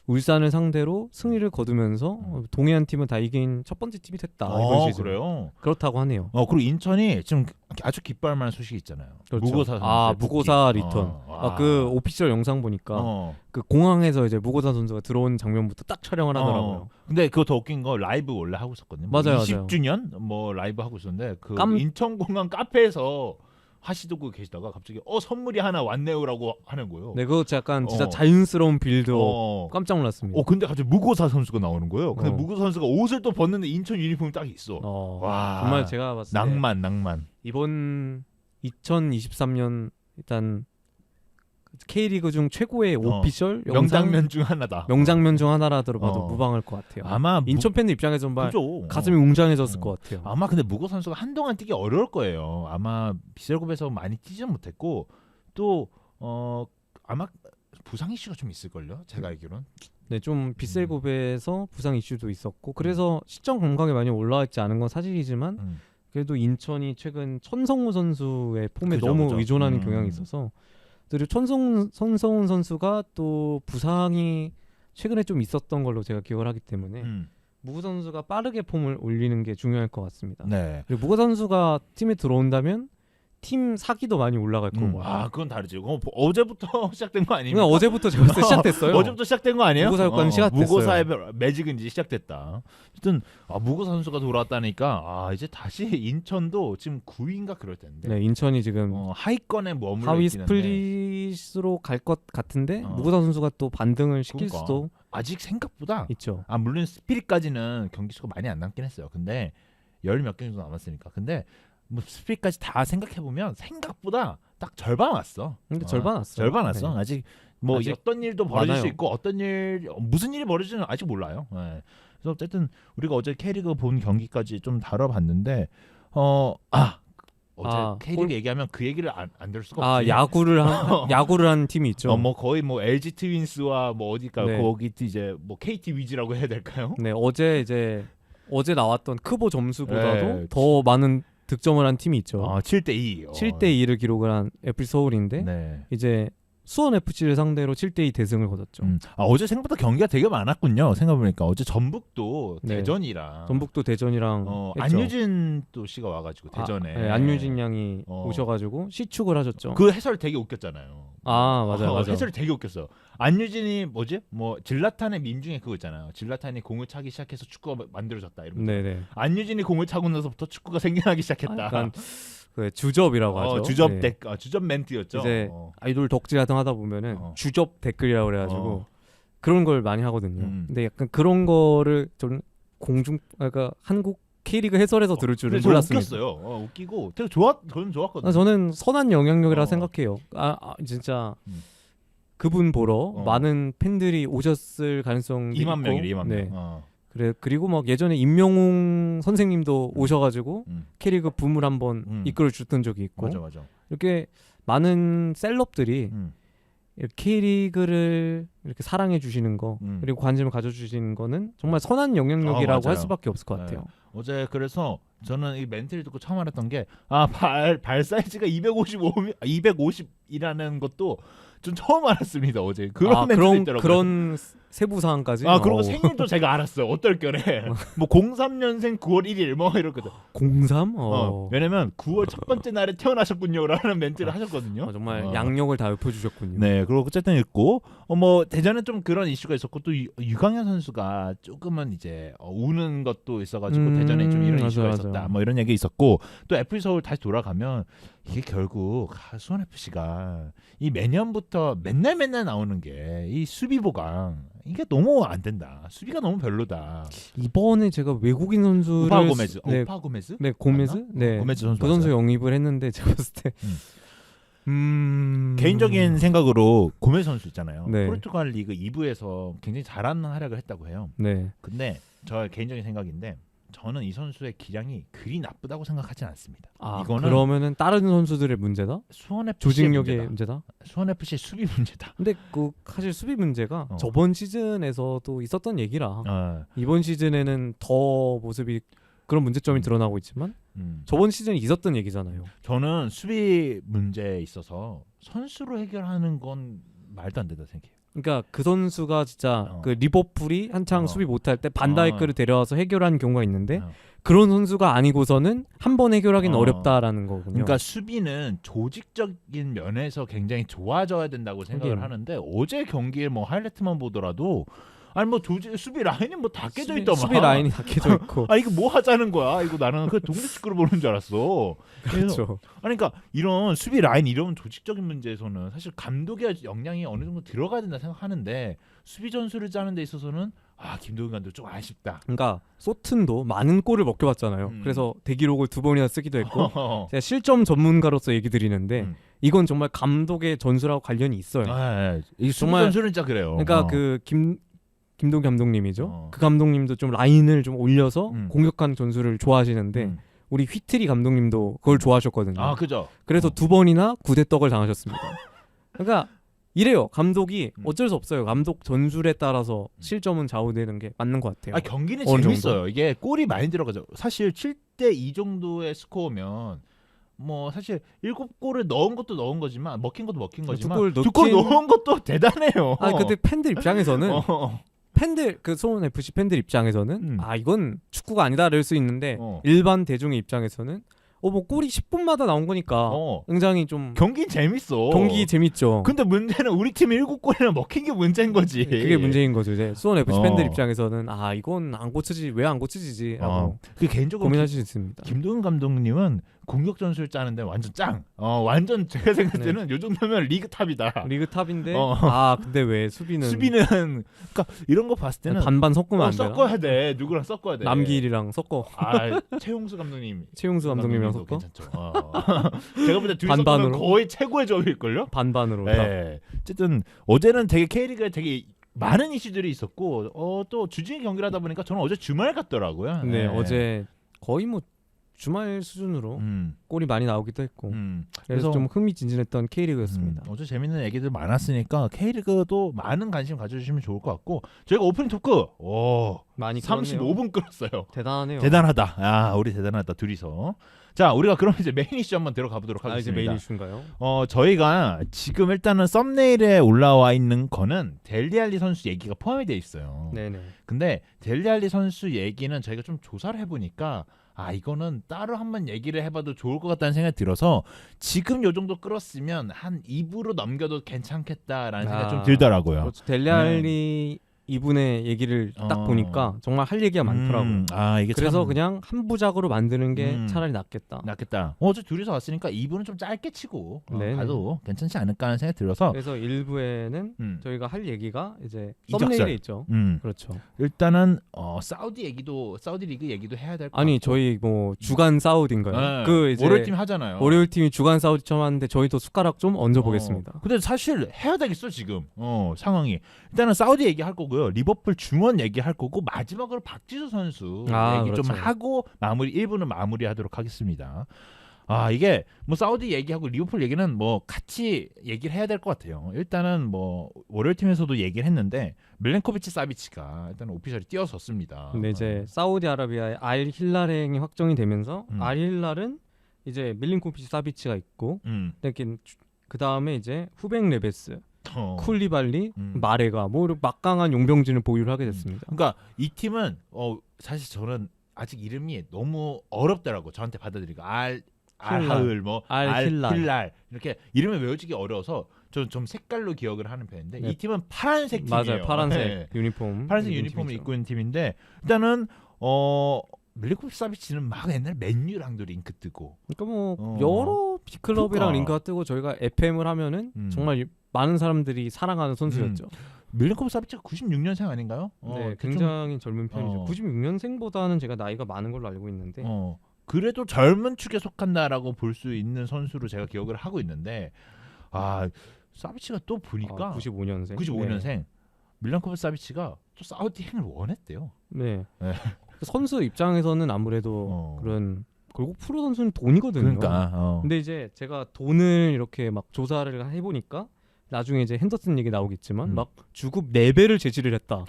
울산을 상대로 승리를 거두면서 동해안 팀은 다 이긴 첫 번째 팀이 됐다 이번 시즌. 그래요? 그렇다고 하네요. 그리고 인천이 지금 아주 기뻐할 만한 소식이 있잖아요. 그렇죠. 무고사 무고사 리턴. 그 오피셜 영상 보니까 그 공항에서 이제 무고사 선수가 들어온 장면부터 딱 촬영을 하더라고요. 근데 그거 더 웃긴 거 라이브 원래 하고 있었거든요. 맞아요. 20주년 라이브 하고 있었는데 그 인천공항 카페에서 하시고 계시다가 갑자기 선물이 하나 왔네요라고 하는 거예요. 네, 그거 약간 진짜 자연스러운 빌드 깜짝 놀랐습니다. 근데 갑자기 무고사 선수가 나오는 거예요. 근데 무고사 선수가 옷을 또 벗는데 인천 유니폼이 딱 있어. 와, 정말 제가 봤을 때 낭만. 이번 2023년 일단 K리그 중 최고의 오피셜 명장면 중 하나다. 명장면 중 하나라도 봐도 무방할 것 같아요. 아마 인천 팬들 입장에서 정말 가슴이 웅장해졌을 것 같아요. 아마 근데 무고 선수가 한동안 뛰기 어려울 거예요. 아마 비셀굽에서 많이 뛰지는 못했고 또 아마 부상 이슈가 좀 있을걸요. 제가 알기로는. 네, 좀 비셀굽에서 부상 이슈도 있었고 그래서 시점 감각이 많이 올라와 있지 않은 건 사실이지만 그래도 인천이 최근 천성우 선수의 폼에 너무 의존하는 경향이 있어서 그리고 천성훈 선수가 또 부상이 최근에 좀 있었던 걸로 제가 기억을 하기 때문에 무고 선수가 빠르게 폼을 올리는 게 중요할 것 같습니다. 네. 그리고 무고 선수가 팀에 들어온다면 팀 사기도 많이 올라갈 거고. 그건 다르지. 어제부터 시작된 거 아닙니까? 그러니까 어제부터 제가 봤을 때 시작됐어요. 어제부터 시작된 거 아니에요? 무고사육관 시작됐어요. 무고사의 매직은 이제 시작됐다. 어쨌든 무고사 선수가 돌아왔다니까 이제 다시 인천도 지금 9위인가 그럴 텐데. 네, 인천이 지금 하위권에 머물러 하위 있긴 한데. 스플릿으로 갈 것 같은데 무고사 선수가 또 반등을 시킬 그러니까. 수도 아직 생각보다 있죠. 물론 스피릿까지는 경기 수가 많이 안 남긴 했어요. 근데 10몇 경기 정도 남았으니까. 근데 뭐 스피릿까지 다 생각해 보면 생각보다 딱 절반 왔어. 근데 절반 왔어. 절반 왔어. 네. 아직 어떤 일도 벌어질 많아요. 수 있고 무슨 일이 벌어질지는 아직 몰라요. 네. 그래서 어쨌든 우리가 어제 K리그 본 경기까지 좀 다뤄봤는데 어제 K리그 얘기하면 그 얘기를 안 들을 수가 없지. 야구를 한 팀이 있죠. 거의 LG 트윈스와 어디까 네. 거기 이제 KT 위즈라고 해야 될까요? 네, 어제 나왔던 크보 점수보다도 네. 더 많은 득점을 한 팀이 있죠. 7대2. 7대2를 기록을 한 FC 서울인데 네. 이제 수원 FC를 상대로 7대2 대승을 거뒀죠. 어제 생각보다 경기가 되게 많았군요. 생각해보니까 어제 전북도 네. 대전이랑 전북도 대전이랑 했죠. 안유진 또 씨가 와가지고 대전에 네, 안유진 양이 오셔가지고 시축을 하셨죠. 그 해설 되게 웃겼잖아요. 맞아요. 해설이 되게 웃겼어. 안유진이 질라탄의 밈 중에 그거 있잖아요. 질라탄이 공을 차기 시작해서 축구가 만들어졌다 이런. 네네. 안유진이 공을 차고 나서부터 축구가 생겨나기 시작했다. 약간 그 주접이라고 하죠. 주접 멘트였죠. 이제 아이돌 덕질 같은 거 하다 보면은 주접 댓글이라고 그래가지고 그런 걸 많이 하거든요. 근데 약간 그런 거를 좀 그러니까 한국 K리그 해설에서 들을 줄은 몰랐습니다. 웃겼어요. 웃기고 되게 저는 좋았거든요. 저는 선한 영향력이라 생각해요. 진짜 그분 보러 많은 팬들이 오셨을 가능성이 2만 명이래. 2만 명. 네. 그리고 예전에 임명웅 선생님도 오셔가지고 K리그 붐을 한번 이끌어 줬던 적이 있고. 맞아. 이렇게 많은 셀럽들이 K리그를 이렇게 사랑해 주시는 거 그리고 관심을 가져주시는 거는 정말 선한 영향력이라고 할 수밖에 없을 것 같아요. 어제 그래서 저는 이 멘트를 듣고 처음 알았던 게 발 사이즈가 250이라는 것도 전 처음 알았습니다. 어제 그런 멘트도 있더라고요. 그런 세부 사항까지. 그리고 생일도 제가 알았어요. 어떨결에 03년생 9월 1일 이렇거든. 03? 왜냐면 9월 첫 번째 날에 태어나셨군요라는 멘트를 하셨거든요. 정말 양력을 다 읊어주셨군요. 네, 그리고 어쨌든 있고 대전에 좀 그런 이슈가 있었고 또 유강현 선수가 조금은 이제 우는 것도 있어가지고 대전에 좀 이런 이슈가 있었다. 이런 얘기 있었고 또 FC 서울 다시 돌아가면 이게 결국 수원 FC가 이 매년부터 맨날 나오는 게 이 수비 보강 이게 너무 안 된다. 수비가 너무 별로다. 이번에 제가 외국인 선수를 우파 고메즈. 네, 고메즈? 네, 고메즈 선수. 그 선수 영입을 했는데 제가 봤을 때 개인적인 생각으로 고메즈 선수 있잖아요. 네. 포르투갈 리그 2부에서 굉장히 잘하는 활약을 했다고 해요. 네. 근데 저의 개인적인 생각인데 저는 이 선수의 기량이 그리 나쁘다고 생각하지 않습니다. 이거는 그러면은 다른 선수들의 문제다? 수원 FC 조직력의 문제다? 수원 FC 수비 문제다. 근데 사실 수비 문제가 저번 시즌에서도 있었던 얘기라 이번 시즌에는 더 모습이 그런 문제점이 드러나고 있지만 저번 시즌에 있었던 얘기잖아요. 저는 수비 문제에 있어서 선수로 해결하는 건 말도 안 된다 생각해요. 그러니까 그 선수가 진짜 그 리버풀이 한창 수비 못할 때 반다이크를 데려와서 해결하는 경우가 있는데 그런 선수가 아니고서는 한 번 해결하기는 어렵다라는 거군요. 그러니까 수비는 조직적인 면에서 굉장히 좋아져야 된다고 생각을 하는데 어제 경기에 하이라이트만 보더라도 수비 라인이 다 깨져 있더만. 수비 라인이 다 깨져 있고. 이거 뭐 하자는 거야? 이거 나는 그 동네 축구를 보는 줄 알았어. 그렇죠. 그러니까 이런 수비 라인 이런 조직적인 문제에서는 사실 감독의 역량이 어느 정도 들어가야 된다 생각하는데 수비 전술을 짜는 데 있어서는 김도훈 감독 좀 아쉽다. 그러니까 소튼도 많은 골을 먹혀봤잖아요. 그래서 대기록을 2번이나 쓰기도 했고 제가 실점 전문가로서 얘기 드리는데 이건 정말 감독의 전술하고 관련이 있어요. 이 수비 전술은 진짜 그래요. 그러니까 김동 감독님이죠. 그 감독님도 좀 라인을 좀 올려서 공격하는 전술을 좋아하시는데 우리 휘트리 감독님도 그걸 좋아하셨거든요. 그죠. 그래서 2번이나 구대떡을 당하셨습니다. 그러니까 이래요. 감독이 어쩔 수 없어요. 감독 전술에 따라서 실점은 좌우되는 게 맞는 것 같아요. 경기는 재밌어요. 이게 골이 많이 들어가죠. 사실 7대2 정도의 스코어면 사실 7골을 넣은 것도 넣은 거지만 먹힌 것도 먹힌 거지만 2골 넣은 것도 대단해요. 근데 팬들 입장에서는 수원 FC 팬들 입장에서는 이건 축구가 아니다 이럴 수 있는데 일반 대중의 입장에서는 뭐 골이 10분마다 나온 거니까 굉장히 좀 경기 재밌어. 경기 재밌죠. 근데 문제는 우리 팀이 7골이나 먹힌 게 문제인 거지. 그게 문제인 거죠. 이제 수원 FC 팬들 입장에서는 이건 안 고치지 왜 안 고치지라고 그 개인적으로 고민할 수 있습니다. 김도훈 감독님은 공격 전술 짜는데 완전 짱. 완전 제가 생각할 때는 요 정도면 리그 탑이다. 리그 탑인데 근데 왜 수비는 그러니까 이런 거 봤을 때는 반반 섞으면 안 되나? 섞어야 돼. 누구랑 섞어야 돼. 남기일이랑 섞어. 최용수 감독님. 최용수 감독님이랑 섞어? 괜찮죠. 제가 볼 때 둘이 섞으면 거의 최고의 조합일걸요? 반반으로. 네. 어쨌든 어제는 되게 K리그에 되게 많은 이슈들이 있었고 또 주중에 경기를 하다 보니까 저는 어제 주말 같더라고요. 네, 어제 거의 뭐 주말 수준으로 골이 많이 나오기도 했고 그래서 좀 흥미진진했던 K리그였습니다. 어제 재밌는 얘기들 많았으니까 K리그도 많은 관심 가져주시면 좋을 것 같고 저희가 오프닝 토크 많이 35분 끌었어요. 대단하네요. 대단하다. 우리 대단하다 둘이서. 자, 우리가 그럼 이제 메인 이슈 한번 들어가 보도록 하겠습니다. 이제 메인 이슈인가요? 저희가 지금 일단은 썸네일에 올라와 있는 거는 델리 알리 선수 얘기가 포함이 돼 있어요. 네네. 근데 델리 알리 선수 얘기는 저희가 좀 조사를 해보니까 이거는 따로 한번 얘기를 해봐도 좋을 것 같다는 생각이 들어서 지금 요 정도 끌었으면 한 2부로 넘겨도 괜찮겠다라는 생각이 좀 들더라고요. 그렇죠. 델리 알리 이분의 얘기를 딱 보니까 정말 할 얘기가 많더라고요. 이게 그래서 그냥 한 부작으로 만드는 게 차라리 낫겠다. 어제 둘이서 왔으니까 2부는 좀 짧게 치고 가도 괜찮지 않을까 하는 생각이 들어서 그래서 1부에는 저희가 할 얘기가 이제 이적설. 썸네일에 있죠. 그렇죠. 일단은 사우디 리그 얘기도 해야 될 것 같고. 저희 뭐 주간 사우디인가요? 그 이제 월요일 팀 하잖아요. 월요일 팀이 주간 사우디 처음 하는데 저희도 숟가락 좀 얹어 보겠습니다. 근데 사실 해야 되겠어 지금 상황이. 일단은 사우디 얘기할 거고요. 리버풀 중원 얘기할 거고 마지막으로 박지수 선수 얘기 그렇죠. 좀 하고 1부는 마무리하도록 하겠습니다. 이게 뭐 사우디 얘기하고 리버풀 얘기는 뭐 같이 얘기를 해야 될 것 같아요. 일단은 뭐 월요일 팀에서도 얘기를 했는데 밀렌코비치 사비치가 일단 오피셜이 뛰어섰습니다. 근데 이제 사우디아라비아의 알 힐랄행이 확정이 되면서 알 힐랄은 이제 밀렌코비치 사비치가 있고 그 다음에 이제 후백 레베스 쿨리발리, 마레가 뭐 막강한 용병진을 보유를 하게 됐습니다. 그러니까 이 팀은 사실 저는 아직 이름이 너무 어렵더라고. 저한테 받아들이고 알하을 알힐랄 이렇게 이름을 외워지기 어려워서 저는 좀 색깔로 기억을 하는 편인데 이 팀은 파란색 팀이에요. 맞아요. 파란색 유니폼. 파란색 유니폼을 입고 있는 팀인데 일단은 밀리코비치 사비치는 막 옛날 맨유랑도 링크 뜨고 그러니까 뭐 여러 빅클럽이랑 링크가 뜨고 저희가 FM을 하면은 정말 많은 사람들이 사랑하는 선수였죠. 밀리코비치 사비치가 96년생 아닌가요? 네, 굉장히 젊은 편이죠. 96년생보다는 제가 나이가 많은 걸로 알고 있는데 그래도 젊은 축에 속한다라고 볼 수 있는 선수로 제가 기억을 하고 있는데 사비치가 또 보니까 95년생 네. 밀리코비치 사비치가 또 사우디행을 원했대요. 네. 선수 입장에서는 아무래도 그런 결국 프로 선수는 돈이거든요. 그러니까. 근데 이제 제가 돈을 이렇게 막 조사를 해보니까 나중에 이제 핸더슨 얘기 나오겠지만 막 주급 4배를 제시를 했다.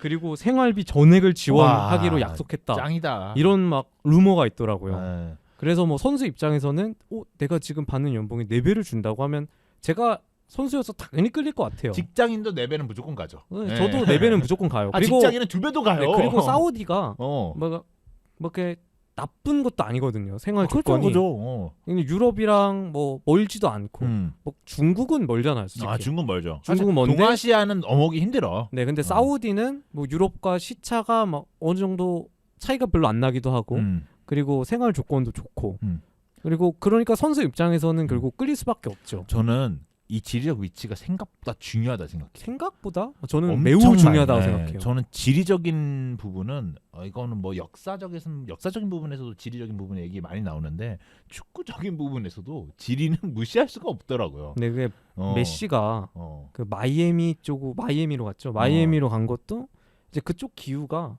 그리고 생활비 전액을 지원하기로 약속했다. 짱이다. 이런 막 루머가 있더라고요. 그래서 뭐 선수 입장에서는 내가 지금 받는 연봉이 4배를 준다고 하면 제가 선수여서 당연히 끌릴 것 같아요. 직장인도 4배는 무조건 가죠. 네. 저도 4배는 무조건 가요. 그리고 직장인은 2배도 가요. 네, 그리고 사우디가 뭐 이렇게 나쁜 것도 아니거든요. 생활 조건이. 그렇죠. 유럽이랑 뭐 멀지도 않고 뭐 중국은 멀잖아요. 솔직히. 중국 멀죠. 중국은 먼데 동아시아는 넘어오기 힘들어. 네, 근데 사우디는 뭐 유럽과 시차가 막 어느 정도 차이가 별로 안 나기도 하고 그리고 생활 조건도 좋고 그리고 그러니까 선수 입장에서는 결국 끌릴 수밖에 없죠. 저는 이 지리적 위치가 생각보다 중요하다 생각해요. 생각보다? 저는 매우 중요하다고 생각해요. 저는 지리적인 부분은 이거는 뭐 역사적인 부분에서도 지리적인 부분에 얘기 많이 나오는데 축구적인 부분에서도 지리는 무시할 수가 없더라고요. 네, 그게 메시가 그 마이애미로 갔죠. 마이애미로 간 것도 이제 그쪽 기후가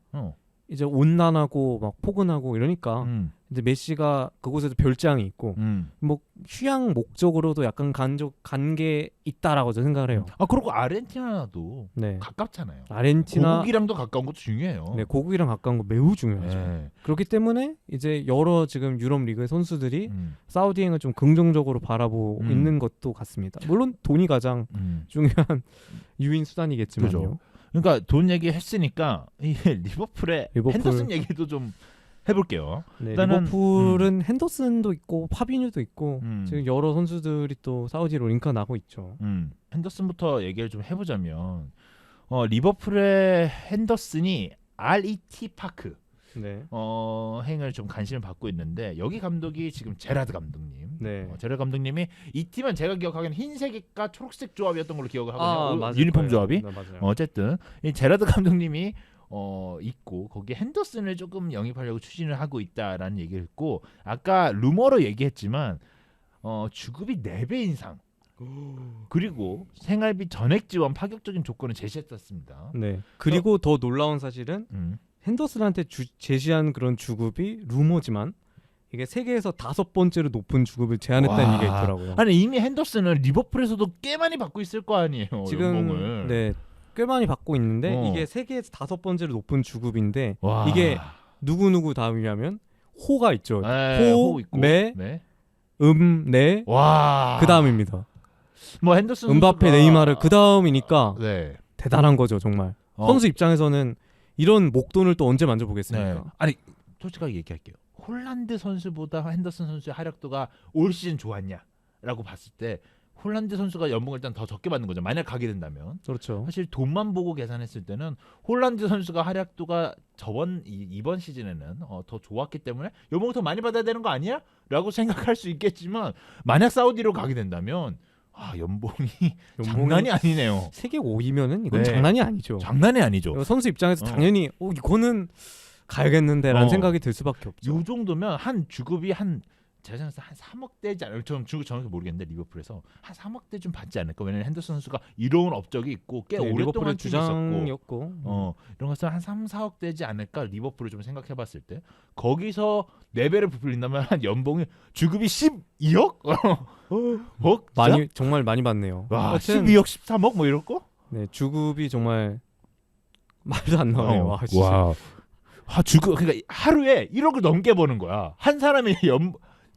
이제 온난하고 막 포근하고 이러니까 이제 메시가 그곳에도 별장이 있고 뭐 휴양 목적으로도 약간 간 게 있다라고 저는 생각을 해요. 그리고 아르헨티나도 가깝잖아요. 고국이랑도 가까운 것도 중요해요. 네, 고국이랑 가까운 거 매우 중요하죠. 그렇기 때문에 이제 여러 지금 유럽 리그의 선수들이 사우디행을 좀 긍정적으로 바라보고 있는 것도 같습니다. 물론 돈이 가장 중요한 유인 수단이겠지만요. 그죠. 그러니까 돈 얘기 했으니까 리버풀의 핸더슨 얘기도 좀 해볼게요. 네, 일단은, 리버풀은 핸더슨도 있고 파비뉴도 있고 지금 여러 선수들이 또 사우디로 링크가 나고 있죠. 핸더슨부터 얘기를 좀 해보자면 리버풀의 핸더슨이 RET 파크 네. 행을 좀 관심을 받고 있는데 여기 감독이 지금 제라드 감독님. 네. 제라드 감독님이 이 팀은 제가 기억하기에는 흰색과 초록색 조합이었던 걸로 기억을 하거든요. 맞을 유니폼 거예요. 조합이. 네, 맞아요. 어쨌든 이 제라드 감독님이 있고 거기에 핸더슨을 조금 영입하려고 추진을 하고 있다라는 얘기를 했고 아까 루머로 얘기했지만 주급이 4배 인상 그리고 생활비 전액 지원 파격적인 조건을 제시했었습니다. 네. 그리고 더 놀라운 사실은 핸더슨한테 제시한 그런 주급이 루머지만 이게 세계에서 5번째로 높은 주급을 제안했다는 와. 얘기가 있더라고요. 아니 이미 핸더슨은 리버풀에서도 꽤 많이 받고 있을 거 아니에요. 지금 연봉을. 네. 꽤 많이 받고 있는데 이게 세계에서 5번째로 높은 주급인데 와. 이게 누구 다음이냐면 호가 있죠. 호 있고. 매, 네. 네. 와. 그 다음입니다. 뭐 핸더슨 음바페, 선수가- 네이마르 그 다음이니까 네. 대단한 거죠 정말. 선수 입장에서는 이런 목돈을 또 언제 만져보겠습니까? 네. 아니 솔직하게 얘기할게요. 홀란드 선수보다 핸더슨 선수의 활약도가 올 시즌 좋았냐라고 봤을 때 홀란드 선수가 연봉을 일단 더 적게 받는 거죠. 만약 가게 된다면. 그렇죠. 사실 돈만 보고 계산했을 때는 홀란드 선수가 활약도가 이번 시즌에는 더 좋았기 때문에 연봉을 더 많이 받아야 되는 거 아니야? 라고 생각할 수 있겠지만 만약 사우디로 가게 된다면 연봉이 장난이 아니네요. 세계 5위면은 이건 네. 장난이 아니죠. 장난이 아니죠. 선수 입장에서 당연히 이거는 가야겠는데라는 생각이 들 수밖에 없죠. 이 정도면 한 주급이 제가 생각해서 한 3억 대지 않을까? 저는 주급 정확히 모르겠는데 리버풀에서 한 3억 대 좀 받지 않을까? 왜냐면 핸더슨 선수가 이로운 업적이 있고 꽤 오랫동안 팀에 있었고 주장이었고 이런 것은 한 3, 4억 되지 않을까? 리버풀을 좀 생각해봤을 때 거기서 4배를 부풀린다면 한 연봉이 주급이 12억? 많이 정말 많이 받네요. 와, 12억, 13억 뭐 이럴 거? 네, 주급이 정말 말도 안 나와요. 와, 진짜. 와. 주급 그러니까 하루에 1억을 넘게 버는 거야. 한 사람이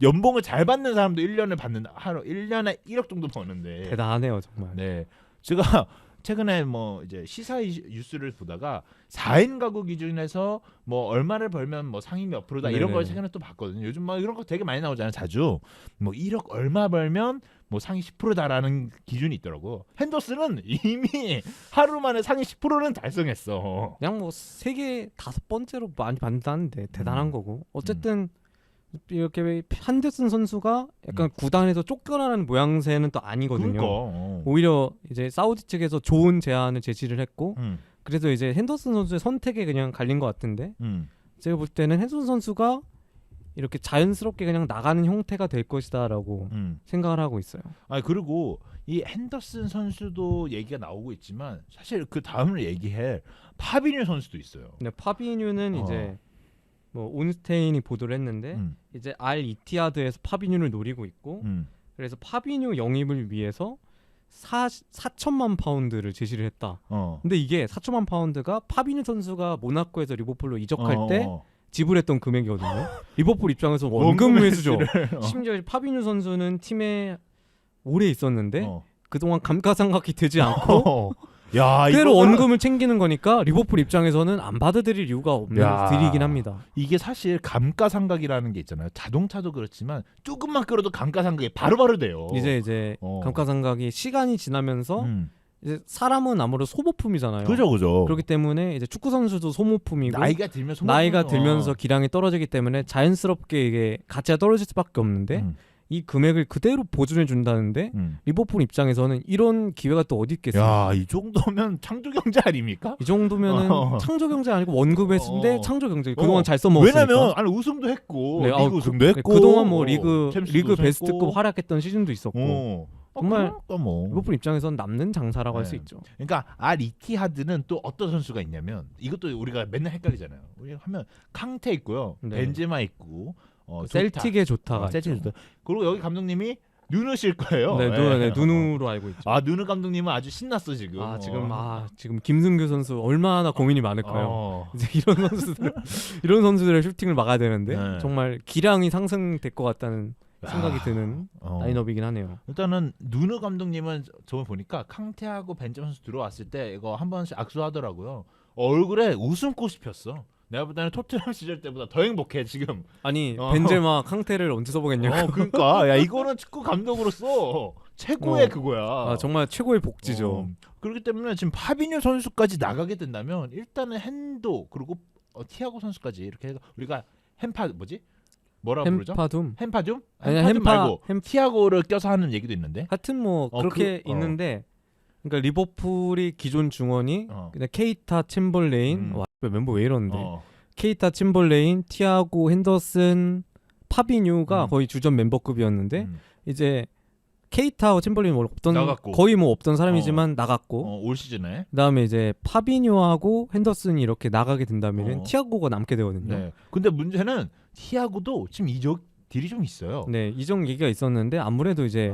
연봉을 잘 받는 사람도 1년에 받는 하루 1년에 1억 정도 버는데 대단하네요, 정말. 네. 제가 최근에 뭐 이제 시사 뉴스를 보다가 4인 가구 기준에서 뭐 얼마를 벌면 뭐 상위 몇 프로다 이런 걸 최근에 또 봤거든요. 요즘 뭐 이런 거 되게 많이 나오잖아요. 자주. 뭐 1억 얼마 벌면 뭐 상위 10%다라는 기준이 있더라고. 핸더슨은 이미 하루 만에 상위 10%는 달성했어. 그냥 뭐 세계 5번째로 많이 받는다는데 대단한 거고. 어쨌든 이렇게 핸더슨 선수가 약간 구단에서 쫓겨나는 모양새는 또 아니거든요. 그러니까. 오히려 이제 사우디 측에서 좋은 제안을 제시를 했고 그래서 이제 핸더슨 선수의 선택에 그냥 갈린 것 같은데 제가 볼 때는 핸더슨 선수가 이렇게 자연스럽게 그냥 나가는 형태가 될 것이다라고 생각을 하고 있어요. 그리고 이 핸더슨 선수도 얘기가 나오고 있지만 사실 그 다음을 얘기할 파비뉴 선수도 있어요. 근데 파비뉴는 이제 뭐 온스테인이 보도를 했는데 이제 알 이티하드에서 파비뉴를 노리고 있고 그래서 파비뉴 영입을 위해서 4천만 파운드를 제시를 했다. 근데 이게 4천만 파운드가 파비뉴 선수가 모나코에서 리버풀로 이적할 때 지불했던 금액이거든요. 리버풀 입장에서 원금 회수죠. 심지어 파비뉴 선수는 팀에 오래 있었는데 그동안 감가상각이 되지 않고 그대로 원금을 챙기는 거니까 리버풀 입장에서는 안 받아들일 이유가 없는 딜이긴 합니다. 이게 사실 감가상각이라는 게 있잖아요. 자동차도 그렇지만 조금만 끌어도 감가상각이 바로바로 돼요. 이제 감가상각이 시간이 지나면서 이제 사람은 아무래도 소모품이잖아요. 그죠. 그렇기 때문에 이제 축구 선수도 소모품이고 나이가 들면서 기량이 떨어지기 때문에 자연스럽게 이게 가치가 떨어질 수밖에 없는데 이 금액을 그대로 보존해 준다는데 리버풀 입장에서는 이런 기회가 또 어디 있겠습니까? 이 정도면 창조경제 아닙니까? 이 정도면은 창조경제 아니고 원금 회수인데 창조경제 그동안 잘 써먹었으니까. 왜냐면 우승도 했고 리그 우승도 했고 그동안 뭐 리그 베스트급 활약했던 시즌도 있었고 정말 뭐. 리버풀 입장에서는 남는 장사라고 할 수 있죠. 그러니까 알이티하드는 또 어떤 선수가 있냐면 이것도 우리가 맨날 헷갈리잖아요. 우리가 하면 캉테 있고요, 벤제마 있고 셀틱의 조타가 셀틱의 조타. 그리고 여기 감독님이 누누실 거예요. 네, 누누로 알고 있죠. 누누 감독님은 아주 신났어 지금. 지금 김승규 선수 얼마나 고민이 많을까요? 이제 이런 선수들의 슈팅을 막아야 되는데 정말 기량이 상승될 것 같다는 생각이 드는 라인업이긴 하네요. 일단은 누누 감독님은 저번 보니까 캉테하고 벤제마 선수 들어왔을 때 이거 한 번씩 악수하더라고요. 얼굴에 웃음꽃이 폈어. 내가 볼 때는 토트넘 시절 때보다 더 행복해 지금. 아니 벤제마 캉테를 언제 써보겠냐고. 그러니까 야 이거는 축구 감독으로서 최고의 그거야. 아, 정말 최고의 복지죠. 그렇기 때문에 지금 파비뉴 선수까지 나가게 된다면 일단은 핸도 그리고 티아고 선수까지 이렇게 해서 우리가 햄파 뭐지? 뭐라고 부르죠? 햄파둠? 아니 햄파둠 말고 티아고를 껴서 하는 얘기도 있는데. 하여튼 뭐 그렇게 있는데 그러니까 리버풀이 기존 중원이 그냥 케이타, 챔벌레인 와, 멤버 왜 이러는데 케이타, 챔벌레인, 티아고, 핸더슨, 파비뉴가 거의 주전 멤버급이었는데 이제 케이타와 챔벌레인 거의 뭐 없던 사람이지만 나갔고 올 시즌에 그다음에 이제 파비뉴하고 핸더슨이 이렇게 나가게 된다면 티아고가 남게 되거든요. 네. 근데 문제는 티아고도 지금 이적 딜이 좀 있어요. 네, 이적 얘기가 있었는데 아무래도 이제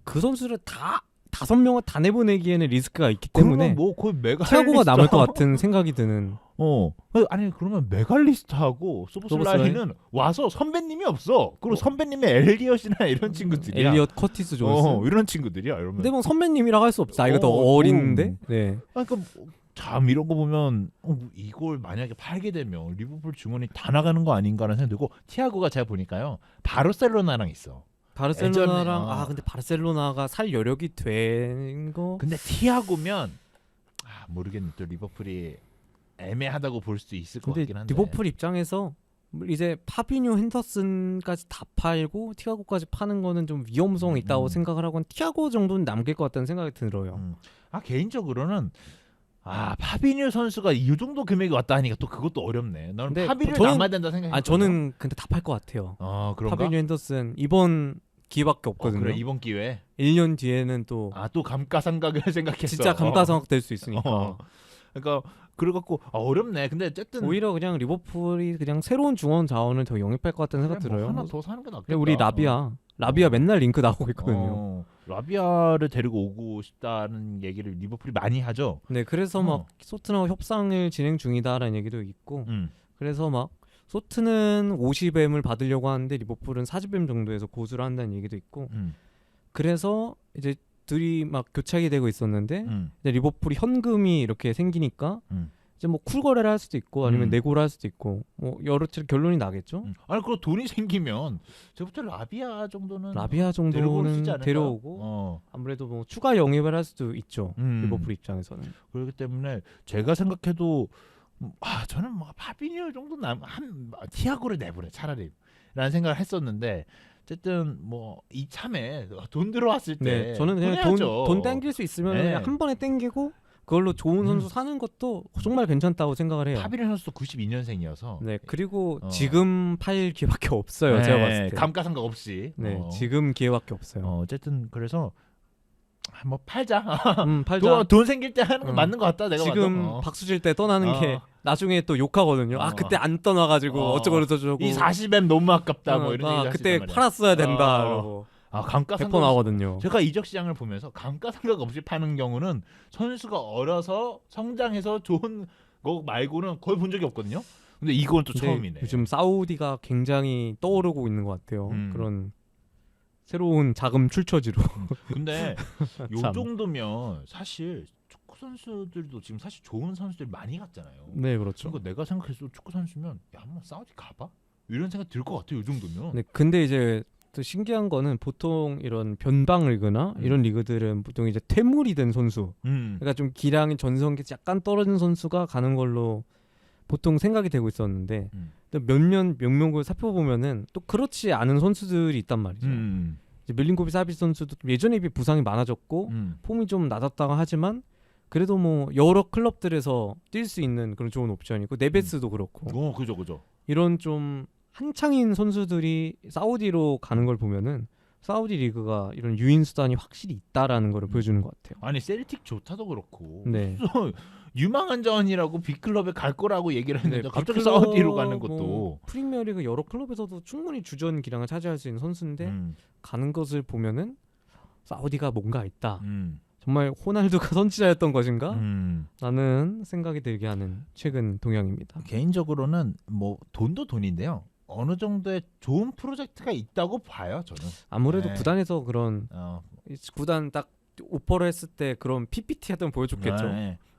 그 선수를 다 5명을 다 내보내기에는 리스크가 있기 때문에 뭐 거의 티아고가 남을 것 같은 생각이 드는. 아니 그러면 메갈리스트하고 소보슬라이는 와서 선배님이 없어. 그리고 선배님의 엘리엇이나 이런 친구들이야. 엘리엇 커티스 존슨 이런 친구들이야. 이러면. 근데 뭐 선배님이라고 할 수 없어. 나이가 더 어린데. 네. 그러니까 참 이런 거 보면 이걸 만약에 팔게 되면 리버풀 중원이 다 나가는 거 아닌가라는 생각이 들고 티아고가 제가 보니까요 바르셀로나랑 있어. 바르셀로나랑 근데 바르셀로나가 살 여력이 된 거. 근데 티아고면 모르겠네. 또 리버풀이 애매하다고 볼 수도 있을 것 같긴 한데. 리버풀 입장에서 이제 파비뉴, 핸더슨까지 다 팔고 티아고까지 파는 거는 좀 위험성이 있다고 생각을 하고 티아고 정도는 남길 것 같다는 생각이 들어요. 개인적으로는 파비뉴 선수가 이 정도 금액이 왔다 하니까 또 그것도 어렵네. 나는 파비뉴 남아야 된다 생각했거든요. 저는 근데 다 팔 것 같아요. 그런가? 파비뉴, 핸더슨 이번 기회밖에 없거든요. 그래 이번 기회. 1년 뒤에는 또 또 감가상각을 생각했어. 진짜 감가상각 될 수 있으니까. 그러니까 그래갖고 어렵네. 근데 어쨌든 오히려 그냥 리버풀이 그냥 새로운 중원 자원을 더 영입할 것 같다는 생각 들어요. 하나 더 사는 게 낫겠다. 우리 라비아 맨날 링크 나오고 있거든요. 라비아를 데리고 오고 싶다는 얘기를 리버풀이 많이 하죠. 네, 그래서 막 소트나와 협상을 진행 중이다라는 얘기도 있고. 그래서 막 소트는 50M을 받으려고 하는데 리버풀은 40M 정도에서 고수를 한다는 얘기도 있고. 그래서 이제 둘이 막 교착이 되고 있었는데 이제 리버풀이 현금이 이렇게 생기니까 이제 뭐 쿨거래를 할 수도 있고 아니면 내고를 할 수도 있고 뭐 여러 결론이 나겠죠. 아니 그리고 돈이 생기면 저부터 라비아 정도는 데려오고 아무래도 뭐 추가 영입을 할 수도 있죠. 리버풀 입장에서는. 그렇기 때문에 제가 생각해도 저는 뭐 파비뉴 정도 티아고를 내보내 차라리 라는 생각을 했었는데 어쨌든 뭐 이참에 돈 들어왔을 때 저는 그냥 돈 땡길 수 있으면 그냥 한 번에 땡기고 그걸로 좋은 선수 사는 것도 정말 괜찮다고 생각을 해요. 파비뉴 선수도 92년생이어서. 네, 그리고 지금 팔 기회밖에 없어요. 제가 봤을 때. 감가상각 없이. 지금 기회밖에 없어요. 어쨌든 그래서 뭐 팔자. 팔자. 돈 생길 때 하는 거 맞는 것 같다. 내가 지금 박수 칠 때 떠나는 게 나중에 또 욕하거든요. 그때 안 떠나가지고 어쩌고 저쩌고. 이 40M 너무 아깝다. 뭐 이런 얘기 그때 팔았어야 된다. 이러고. 감가상각 나오거든요. 제가 이적 시장을 보면서 감가상각 없이 파는 경우는 선수가 어려서 성장해서 좋은 거 말고는 거의 본 적이 없거든요. 근데 이건 또 처음이네. 요즘 사우디가 굉장히 떠오르고 있는 것 같아요. 그런 새로운 자금 출처지로. 근데 요 정도면 사실 축구 선수들도 지금 사실 좋은 선수들 많이 갔잖아요. 네, 그렇죠. 그러니까 내가 생각해서 축구 선수면 한번 사우디 가봐? 이런 생각 들 것 같아요. 이 정도면. 네, 근데 이제 또 신기한 거는 보통 이런 변방 리그나 이런 리그들은 보통 이제 퇴물이 된 선수, 그러니까 좀 기량이 전성기 약간 떨어진 선수가 가는 걸로 보통 생각이 되고 있었는데 몇몇 명명을 살펴보면은 또 그렇지 않은 선수들이 있단 말이죠. 이제 밀린코비 사비치 선수도 예전에 비해 부상이 많아졌고 폼이 좀 낮았다가 하지만 그래도 뭐 여러 클럽들에서 뛸 수 있는 그런 좋은 옵션이고 네베스도 그렇고. 그죠. 이런 좀 한창인 선수들이 사우디로 가는 걸 보면은 사우디 리그가 이런 유인 수단이 확실히 있다라는 걸 보여주는 것 같아요. 아니 셀틱 좋다도 그렇고. 네. 유망한 자원이라고 빅클럽에 갈 거라고 얘기를 했는데 갑자기 사우디로 가는 것도. 프리미어리그 여러 클럽에서도 충분히 주전 기량을 차지할 수 있는 선수인데 가는 것을 보면은 사우디가 뭔가 있다. 정말 호날두가 선지자였던 것인가? 라는 생각이 들게 하는 최근 동향입니다. 개인적으로는 뭐 돈도 돈인데요. 어느 정도의 좋은 프로젝트가 있다고 봐요, 저는. 아무래도 구단에서 그런 구단 딱 오퍼를 했을 때 그런 PPT 하던 보여줬겠죠.